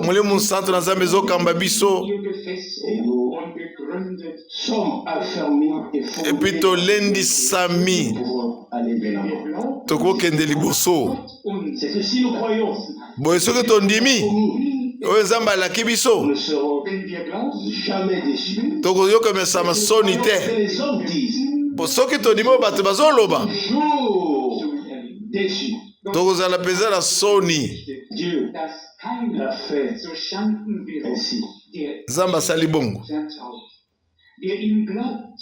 [SPEAKER 2] molimo santo na nzambe ezokamba biso
[SPEAKER 1] et nous sommes affermis et
[SPEAKER 2] epi
[SPEAKER 1] fondés.
[SPEAKER 2] tolendisami
[SPEAKER 1] Nous pouvons aller aller de l'avant.
[SPEAKER 2] tokokende liboso.
[SPEAKER 1] C'est que si nous croyons,
[SPEAKER 2] Boye soki tondimi oyo Nzambe alaki
[SPEAKER 1] nous
[SPEAKER 2] biso
[SPEAKER 1] ne serons jamais déçus.
[SPEAKER 2] tokoyokomesama soni te.
[SPEAKER 1] Que les hommes disent,
[SPEAKER 2] Po soki tondimi oyo bato bazoloba
[SPEAKER 1] toujours déçus.
[SPEAKER 2] tokozala mpenza na soni.
[SPEAKER 1] Dieu l'a fait ainsi.
[SPEAKER 2] Nzambe asali bongo.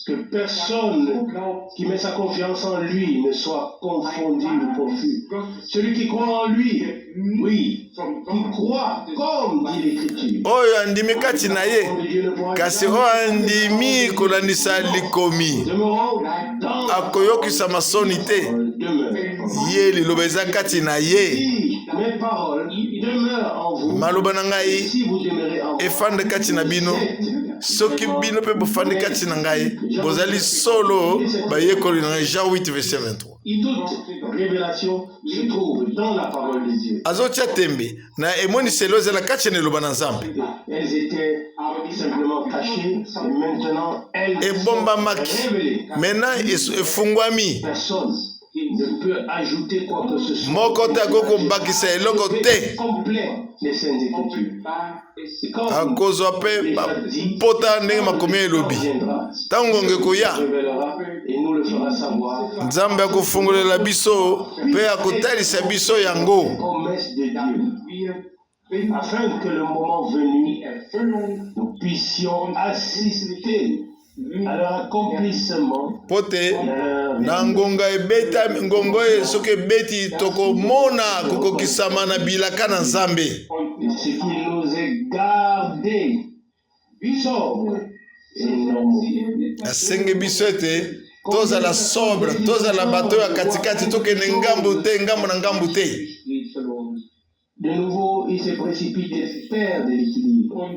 [SPEAKER 1] Que personne qui met sa confiance en lui ne soit confondu ou confus. Celui qui croit en lui, oui, qui croit comme dit l'Écriture.
[SPEAKER 2] Oyo andimi kati na ye
[SPEAKER 1] Le Dieu ne pourra
[SPEAKER 2] kasi oyo andimi kolandisa likomi
[SPEAKER 1] demeurons dans
[SPEAKER 2] akoyokisama soni te.
[SPEAKER 1] demeure.
[SPEAKER 2] Ye liloba eza kati na ye.
[SPEAKER 1] Si mes paroles demeurent en vous,
[SPEAKER 2] Maloba na ngai
[SPEAKER 1] si vous demeurez en vous,
[SPEAKER 2] efande kati na bino soki bino mpe bofandi kati na ngai bozali solo bayekoli na ngai. Jean 8 verset 23.
[SPEAKER 1] toute révélation se trouve dans la parole de Dieu.
[SPEAKER 2] azotia tembe na emoniselo ezala kati na eloba na Nzambe.
[SPEAKER 1] Elles étaient simplement cachées et maintenant elles sont
[SPEAKER 2] Ebombamaki
[SPEAKER 1] révélées.
[SPEAKER 2] maintenant efungwami.
[SPEAKER 1] Personne ne peut ajouter quoi que ce soit.
[SPEAKER 2] Moko te akokobakisa eloko te.
[SPEAKER 1] Complet les Saintes Écritures. Et quand
[SPEAKER 2] akozwa mpe pota ndenge makomi elobi
[SPEAKER 1] viendra,
[SPEAKER 2] ntango ngekoya
[SPEAKER 1] révélera et nous le fera savoir.
[SPEAKER 2] Nzambe akofungolela biso mpe akotalisa biso yango.
[SPEAKER 1] Promesse de Dieu, afin que le moment venu, nous puissions assister à leur accomplissement.
[SPEAKER 2] Po te na ngonga ebeta ngongo soki ebeti tokomona kokokisama na bilaka na Nzambe.
[SPEAKER 1] Ce qui nous est gardé, sobre et normaux.
[SPEAKER 2] Asenge biso ete tozala sobre, tozala bato ya katikati, tokende ngambu te, ngambu na ngambu te.
[SPEAKER 1] De nouveau, il se précipite et perd de l'équilibre.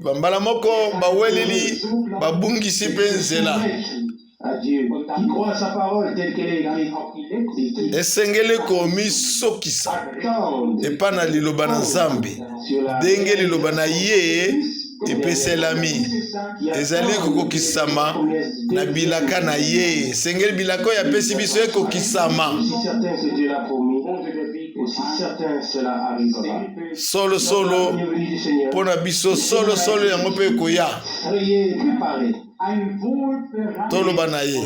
[SPEAKER 2] Bambala moko baweleli babungisi mpe nzela.
[SPEAKER 1] À Dieu, qui croit à sa parole telle qu'elle est écrite, et qui
[SPEAKER 2] Esengeli komisokisa
[SPEAKER 1] attend
[SPEAKER 2] epa na liloba na Nzambe
[SPEAKER 1] sur la
[SPEAKER 2] ndenge liloba na ye epeselami ezali kokokisama na bilaka na ye. Esengeli bilaka oyo apesi biso ekokisama.
[SPEAKER 1] aussi certain que Dieu l'a promis, aussi certain cela arrivera.
[SPEAKER 2] Solo solo
[SPEAKER 1] Bienvenue du Seigneur.
[SPEAKER 2] mpona biso solo solo yango mpe ekoya.
[SPEAKER 1] Soyez préparés.
[SPEAKER 2] Toloba na ye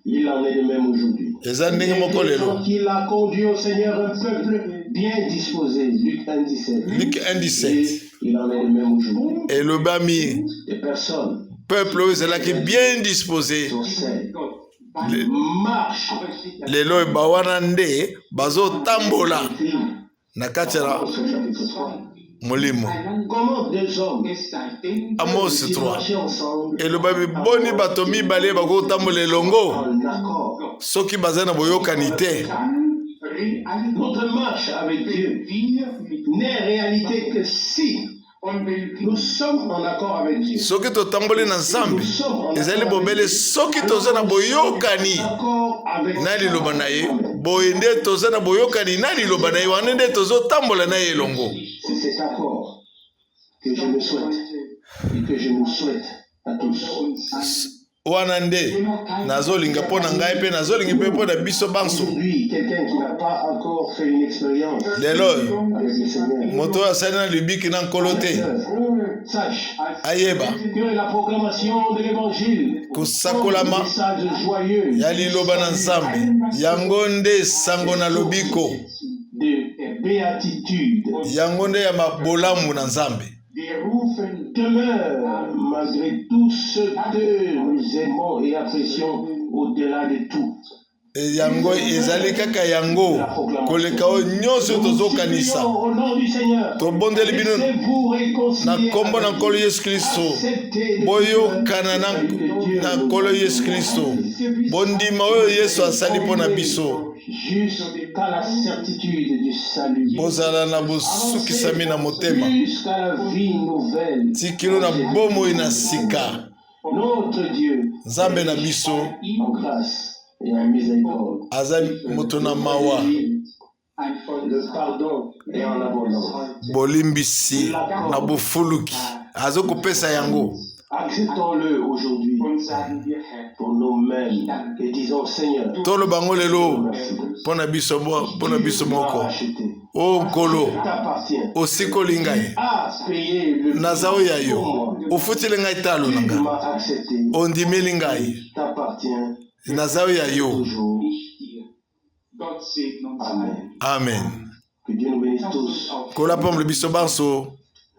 [SPEAKER 1] Il en est de même aujourd'hui.
[SPEAKER 2] eza ndenge moko lelo.
[SPEAKER 1] Qu'il a conduit au Seigneur un peuple bien disposé. Luc 1,17.
[SPEAKER 2] Luc 1,17
[SPEAKER 1] Il en est de même aujourd'hui.
[SPEAKER 2] elobami
[SPEAKER 1] Des personnes
[SPEAKER 2] peuple oyo ezalaki bien disposé
[SPEAKER 1] sur scène marchent
[SPEAKER 2] lelo eba wana nde bazotambola na kati ya
[SPEAKER 1] au chapitre 3.
[SPEAKER 2] molimo.
[SPEAKER 1] Comment deux hommes
[SPEAKER 2] Amos
[SPEAKER 1] qui
[SPEAKER 2] 3
[SPEAKER 1] marchaient ensemble
[SPEAKER 2] elobami boni bato mibale bakotambola elongo
[SPEAKER 1] en accord.
[SPEAKER 2] soki baza na boyokani te.
[SPEAKER 1] Notre marche avec Dieu n'est réalité que si nous sommes en accord avec Dieu.
[SPEAKER 2] Soki totamboli na Nzambe ezali bobele soki toza na boyokani
[SPEAKER 1] Accord avec
[SPEAKER 2] na liloba na ye boye nde toza na boyokani na liloba na ye wana nde tozotambola na ye elongo.
[SPEAKER 1] C'est cet accord que je me souhaite et que je nous souhaite à tous.
[SPEAKER 2] Wana nde nazolinga mpo na ngai mpe nazolinga mpe mpo na biso banso.
[SPEAKER 1] Aujourd'hui, quelqu'un qui n'a pas encore fait une expérience
[SPEAKER 2] Lelo
[SPEAKER 1] avec le Seigneur,
[SPEAKER 2] moto oyo asali na libiki na nkolo te
[SPEAKER 1] sache
[SPEAKER 2] ayeba
[SPEAKER 1] que la proclamation de l'évangile,
[SPEAKER 2] kosakolama
[SPEAKER 1] message joyeux
[SPEAKER 2] ya liloba na Nzambe yango nde sango na lobiko,
[SPEAKER 1] de béatitude
[SPEAKER 2] yango nde ya mabolamu na Nzambe.
[SPEAKER 1] demeure malgré tout ce que nous aimons et apprécions au-delà de tout.
[SPEAKER 2] Yango ezali kaka yango koleka oyo nyonso tozokanisa.
[SPEAKER 1] Au nom du Seigneur,
[SPEAKER 2] Tobondeli bino
[SPEAKER 1] laissez-vous
[SPEAKER 2] na
[SPEAKER 1] réconcilier
[SPEAKER 2] kombo na
[SPEAKER 1] avec
[SPEAKER 2] nkolo
[SPEAKER 1] Dieu.
[SPEAKER 2] Yesu Kristo
[SPEAKER 1] Acceptez de
[SPEAKER 2] boyokana na nkolo Yesu Kristo bondima oyo Yesu asali mpo na biso
[SPEAKER 1] jusqu'à la certitude du salut,
[SPEAKER 2] bozala na bosukisami na motema
[SPEAKER 1] jusqu'à la vie nouvelle.
[SPEAKER 2] tikilo na bomoi na sika.
[SPEAKER 1] Notre Dieu,
[SPEAKER 2] Nzambe na biso
[SPEAKER 1] en grâce et en miséricorde,
[SPEAKER 2] aza moto na mawa
[SPEAKER 1] le pardon et en abondance.
[SPEAKER 2] bolimbisi na bofuluki azokopesa yango.
[SPEAKER 1] Acceptons-le aujourd'hui
[SPEAKER 3] Nun sagen wir, Herr,
[SPEAKER 1] pour nous-mêmes et disons Seigneur,
[SPEAKER 2] tolo bango lelo
[SPEAKER 1] merci.
[SPEAKER 2] pona biso
[SPEAKER 1] Tu m'as
[SPEAKER 2] moko
[SPEAKER 1] racheté.
[SPEAKER 2] o nkolo
[SPEAKER 1] T'appartiens.
[SPEAKER 2] osikoli ngai
[SPEAKER 1] À payer le prix
[SPEAKER 2] naza oyo ya yo
[SPEAKER 1] pour moi.
[SPEAKER 2] ofutili ngai talo na
[SPEAKER 1] Tu
[SPEAKER 2] ngai
[SPEAKER 1] m'as accepté.
[SPEAKER 2] ondimeli ngai
[SPEAKER 1] T'appartiens
[SPEAKER 2] naza oyo ya yo
[SPEAKER 1] toujours.
[SPEAKER 3] nicht dir. Gott segne uns
[SPEAKER 1] Amen.
[SPEAKER 2] amen
[SPEAKER 1] Que Dieu nous bénisse tous.
[SPEAKER 2] kola pamble biso banso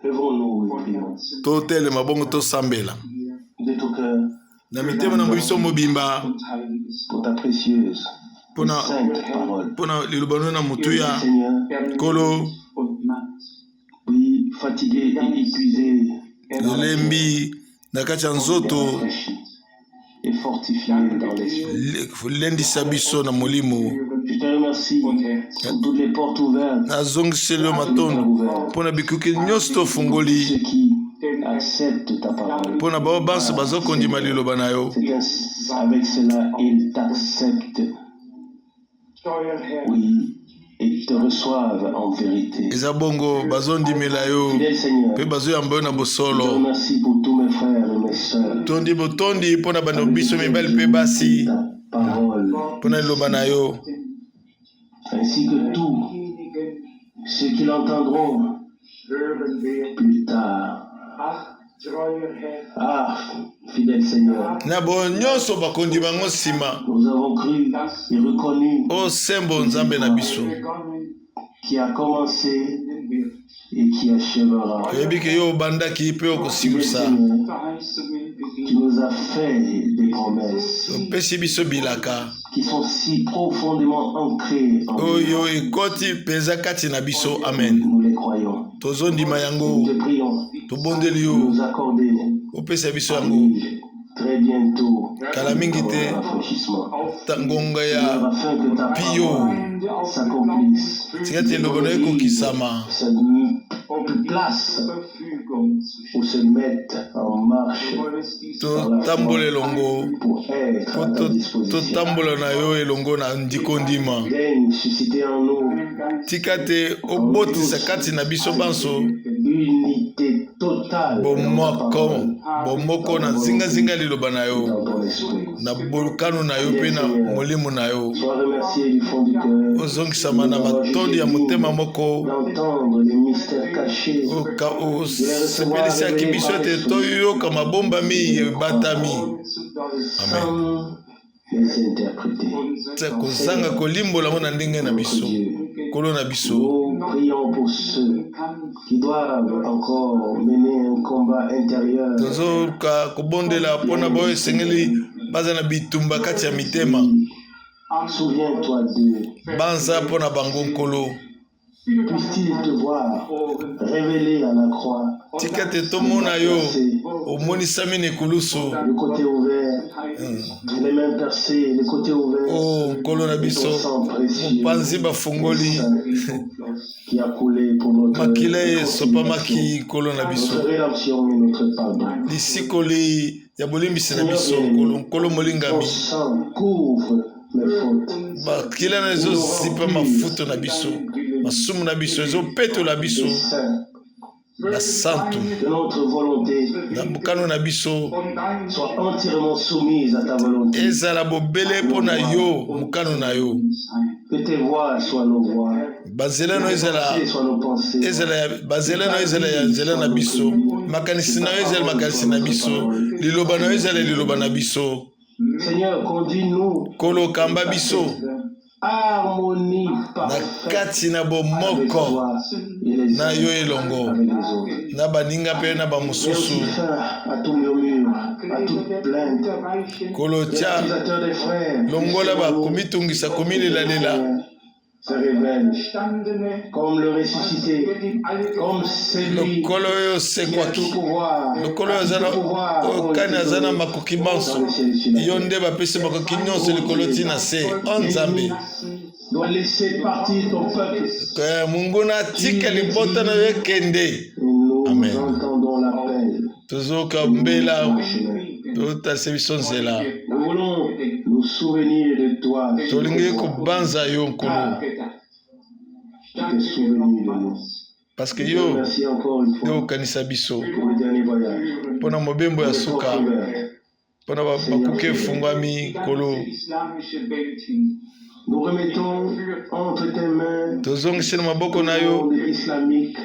[SPEAKER 1] Levons-nous et
[SPEAKER 3] von
[SPEAKER 1] prions.
[SPEAKER 3] Herzen
[SPEAKER 2] totelema bongo tosambela
[SPEAKER 1] De tout cœur,
[SPEAKER 2] na mitema na biso mobimba
[SPEAKER 3] und heiliges
[SPEAKER 1] pour ta précieuse et
[SPEAKER 2] Pona-
[SPEAKER 1] sainte parole.
[SPEAKER 2] mpona liloba no na motuya
[SPEAKER 1] Seigneur,
[SPEAKER 2] kolo
[SPEAKER 3] und Macht.
[SPEAKER 1] oui, fatigué et épuisé,
[SPEAKER 2] lembi na kati ya nzoto
[SPEAKER 1] rafraîchi et fortifié dans l'esprit.
[SPEAKER 2] lendisa biso na molimo
[SPEAKER 1] Je te remercie
[SPEAKER 3] Und Herz.
[SPEAKER 1] pour toutes les portes ouvertes,
[SPEAKER 2] nazongiseli yo matondo mpona bikuki nyonso tofungoli
[SPEAKER 1] ceux qui acceptent ta parole.
[SPEAKER 2] mpona bao banso bazokondima liloba na yo
[SPEAKER 1] C'est avec cela, ils t'acceptent,
[SPEAKER 3] Steuer, Herr,
[SPEAKER 1] oui, et te reçoivent en vérité.
[SPEAKER 2] eza bongo bazondimela yo
[SPEAKER 1] Fidèle Seigneur,
[SPEAKER 2] mpe bazoyamba yo na
[SPEAKER 1] je te
[SPEAKER 2] bosolo
[SPEAKER 1] remercie pour tous mes frères et mes sœurs.
[SPEAKER 2] tondi botondi mpona bando biso mibali mpe basi
[SPEAKER 1] Ta parole,
[SPEAKER 2] mpona liloba na yo
[SPEAKER 1] ainsi que tous
[SPEAKER 3] diejenigen
[SPEAKER 1] ceux qui l'entendront
[SPEAKER 3] hören werden.
[SPEAKER 1] plus tard.
[SPEAKER 3] Ach, treuer Herr,
[SPEAKER 1] Ah, fidèle Seigneur,
[SPEAKER 2] na bo nyonso bakondima ngo nsima
[SPEAKER 1] nous avons cru et reconnu
[SPEAKER 2] osembo nzambe na biso
[SPEAKER 3] begonnen
[SPEAKER 1] qui a commencé
[SPEAKER 3] wird.
[SPEAKER 1] et qui achèvera.
[SPEAKER 2] toyebi ke yo obandaki mpe
[SPEAKER 1] Fidèle
[SPEAKER 2] okosilisa
[SPEAKER 1] Seigneur,
[SPEAKER 3] Verheißungen
[SPEAKER 1] tu
[SPEAKER 3] gegeben.
[SPEAKER 1] nous as fait des promesses
[SPEAKER 2] opesi biso bilaka
[SPEAKER 1] qui sont si profondément ancrées en nous.
[SPEAKER 2] oyo ekoti mpenza kati na biso amen
[SPEAKER 1] Nous les croyons.
[SPEAKER 2] tozondima
[SPEAKER 1] Nous
[SPEAKER 2] yango
[SPEAKER 1] te prions
[SPEAKER 2] tobondeli
[SPEAKER 1] de
[SPEAKER 2] yo
[SPEAKER 1] nous accorder
[SPEAKER 2] opesa biso yango
[SPEAKER 1] arrive très bientôt
[SPEAKER 2] kala mingi
[SPEAKER 1] un
[SPEAKER 2] te
[SPEAKER 1] rafraîchissement.
[SPEAKER 2] ta ngonga ya
[SPEAKER 1] Afin que ta
[SPEAKER 2] Pio.
[SPEAKER 1] parole s'accomplisse.
[SPEAKER 2] tika te eloko na ekokisama
[SPEAKER 1] Se place
[SPEAKER 3] Verfügung zu
[SPEAKER 1] ou se mette en marche
[SPEAKER 2] totambola elongo
[SPEAKER 1] pour être
[SPEAKER 2] po
[SPEAKER 1] à ta disposition.
[SPEAKER 2] totambola na yo elongo na ndiko ndima
[SPEAKER 1] Daigne susciter en nous
[SPEAKER 2] tika te obotisa kati na biso banso
[SPEAKER 1] unité totale
[SPEAKER 2] bomoko bomoko na zingazinga liloba na yo
[SPEAKER 1] dans ton esprit.
[SPEAKER 2] na bolukano na yo mpe na molimo na yo
[SPEAKER 1] Sois remercié du fond du cœur
[SPEAKER 2] ozongisama na matondi ya motema moko
[SPEAKER 1] d'entendre les mystères cachés,
[SPEAKER 2] osepelisaki biso ete toyoka mabombami ebatami amen
[SPEAKER 1] sans les interpréter.
[SPEAKER 2] te kozanga kolimbola ngo na ndenge na biso kolo na biso
[SPEAKER 1] Nous prions pour ceux qui doivent encore mener un combat intérieur.
[SPEAKER 2] tozoka kobondela mpona baoyo esengeli baza na bitumba kati ya mitema
[SPEAKER 1] Souviens-toi d'eux.
[SPEAKER 2] banza mpona bango nkolo
[SPEAKER 1] Puisse-t-il te voir révélé à la croix,
[SPEAKER 2] tika te tomona yo omonisami na ekulusu
[SPEAKER 1] le côté ouvert, les mains percées, le côté ouvert,
[SPEAKER 2] o nkolo na
[SPEAKER 1] ton
[SPEAKER 2] biso
[SPEAKER 1] sang précieux
[SPEAKER 2] mopanzi bafungoli
[SPEAKER 1] qui a coulé pour notre
[SPEAKER 2] makila esopamaki nkolo na biso
[SPEAKER 1] notre rédemption et notre pardon.
[SPEAKER 2] lisikoli ya bolimbisi na biso nkolo
[SPEAKER 1] Ton
[SPEAKER 2] molingami
[SPEAKER 1] sang couvre mes fautes
[SPEAKER 2] bakila na ezozipa mafuto na biso masumu na biso ezopetola biso
[SPEAKER 1] et saint.
[SPEAKER 2] na santu
[SPEAKER 1] Que notre volonté
[SPEAKER 2] na bokano na biso
[SPEAKER 1] soit entièrement soumise à ta volonté.
[SPEAKER 2] ezala bobele mpo na yo mokano na yo
[SPEAKER 1] Que tes voies soient nos voies.
[SPEAKER 2] banzela no ezala
[SPEAKER 1] Pensées soient nos pensées.
[SPEAKER 2] banzela no ezala ya nzela na biso makanisi na yo ezala makanisi na biso liloba na yo ezala liloba na biso
[SPEAKER 1] Seigneur, conduis-nous
[SPEAKER 2] kolo kamba biso
[SPEAKER 1] harmonie
[SPEAKER 2] na
[SPEAKER 1] parfaite
[SPEAKER 2] kati na
[SPEAKER 1] avec
[SPEAKER 2] bomoko
[SPEAKER 1] toi et les
[SPEAKER 2] na yo
[SPEAKER 1] uns
[SPEAKER 2] elongo
[SPEAKER 1] avec les autres.
[SPEAKER 2] na baninga mpe na
[SPEAKER 1] Et
[SPEAKER 2] bamosusu
[SPEAKER 1] aussi fin à tout murmure, à toute plainte.
[SPEAKER 2] kolo
[SPEAKER 1] Les
[SPEAKER 2] tia
[SPEAKER 1] accusateurs des frères,
[SPEAKER 2] longola bakomitungisa komilela
[SPEAKER 1] se révèlent comme le ressuscité, comme celui
[SPEAKER 2] lokolo oyo
[SPEAKER 1] qui a
[SPEAKER 2] osekwaki
[SPEAKER 1] tout pouvoir,
[SPEAKER 2] lokolo oyo aza na oyo kani aza na makoki banso yo nde bapesi makoki nyonso likolo ntina se o nzambe
[SPEAKER 1] doit laisser partir ton peuple.
[SPEAKER 2] monguna atika libota na yo ekende
[SPEAKER 1] Et nous
[SPEAKER 2] Amen.
[SPEAKER 1] entendons l'appel.
[SPEAKER 2] tozoka mbela
[SPEAKER 1] Chemin.
[SPEAKER 2] totalisa biso nzela
[SPEAKER 1] Nous voulons nous souvenir de toi.
[SPEAKER 2] tolingi kobanza yo nkolo
[SPEAKER 1] Tu te souvenir de nous.
[SPEAKER 2] parce que
[SPEAKER 1] Je te
[SPEAKER 2] yo
[SPEAKER 1] remercie encore une
[SPEAKER 2] nde
[SPEAKER 1] fois
[SPEAKER 2] okanisa biso
[SPEAKER 1] pour le dernier voyage.
[SPEAKER 2] mpona mobembo ya suka mpona bakuke efungwami kolo.
[SPEAKER 3] islamische Welt hin.
[SPEAKER 1] Nous remettons entre tes mains
[SPEAKER 2] Tozongisela maboko na
[SPEAKER 1] le
[SPEAKER 2] yo
[SPEAKER 1] monde islamique.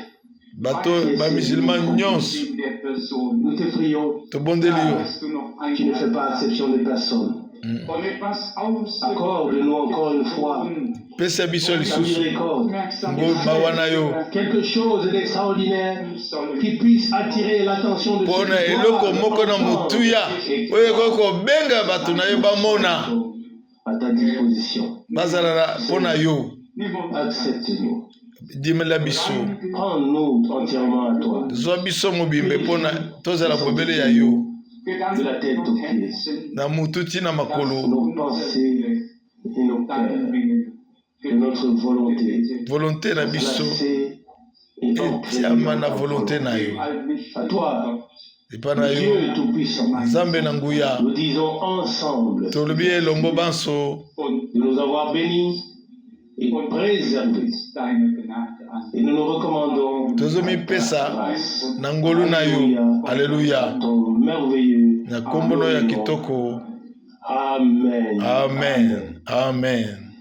[SPEAKER 2] bato bamusulman nyonso.
[SPEAKER 3] Der Person.
[SPEAKER 1] Nous te prions,
[SPEAKER 2] Tobondeli yo.
[SPEAKER 3] Hast du noch
[SPEAKER 1] tu ne fais pas exception de personne.
[SPEAKER 3] von etwas aus
[SPEAKER 1] Accorde-nous encore une fois
[SPEAKER 2] Pesa biso
[SPEAKER 1] ta
[SPEAKER 2] lisusu.
[SPEAKER 1] miséricorde.
[SPEAKER 2] Mawa na yo.
[SPEAKER 1] Quelque chose d'extraordinaire qui puisse attirer l'attention de
[SPEAKER 2] Mpona eloko moko na motuya oyo ekoki kobenga bato na yo bamona
[SPEAKER 1] à ta disposition.
[SPEAKER 2] bazala mpona yo.
[SPEAKER 1] Accepte-nous.
[SPEAKER 2] Dimela biso.
[SPEAKER 1] Prends-nous entièrement à toi,
[SPEAKER 2] Zwa biso mobimbe mpona tozala bobele ya yo.
[SPEAKER 1] de la tête aux pieds,
[SPEAKER 2] Na mutu tina makolo.
[SPEAKER 1] nos pensées et nos cœurs, que notre volonté
[SPEAKER 2] Volonté na biso
[SPEAKER 1] placée et ancrée
[SPEAKER 2] etiama na volonté na yo.
[SPEAKER 1] à toi,
[SPEAKER 2] Epa na yo.
[SPEAKER 1] Dieu Tout-Puissant.
[SPEAKER 2] Nzambe na nguya.
[SPEAKER 1] Nous disons ensemble
[SPEAKER 2] Tolobi elongo banso.
[SPEAKER 1] de nous avoir bénis et préservés. Et nous nous recommandons
[SPEAKER 2] Tozomi pesa na ngolu na yo.
[SPEAKER 1] à
[SPEAKER 2] Alléluia.
[SPEAKER 1] ton merveilleux
[SPEAKER 2] Na kombono ya kitoko.
[SPEAKER 1] Amen.
[SPEAKER 2] Amen. Amen.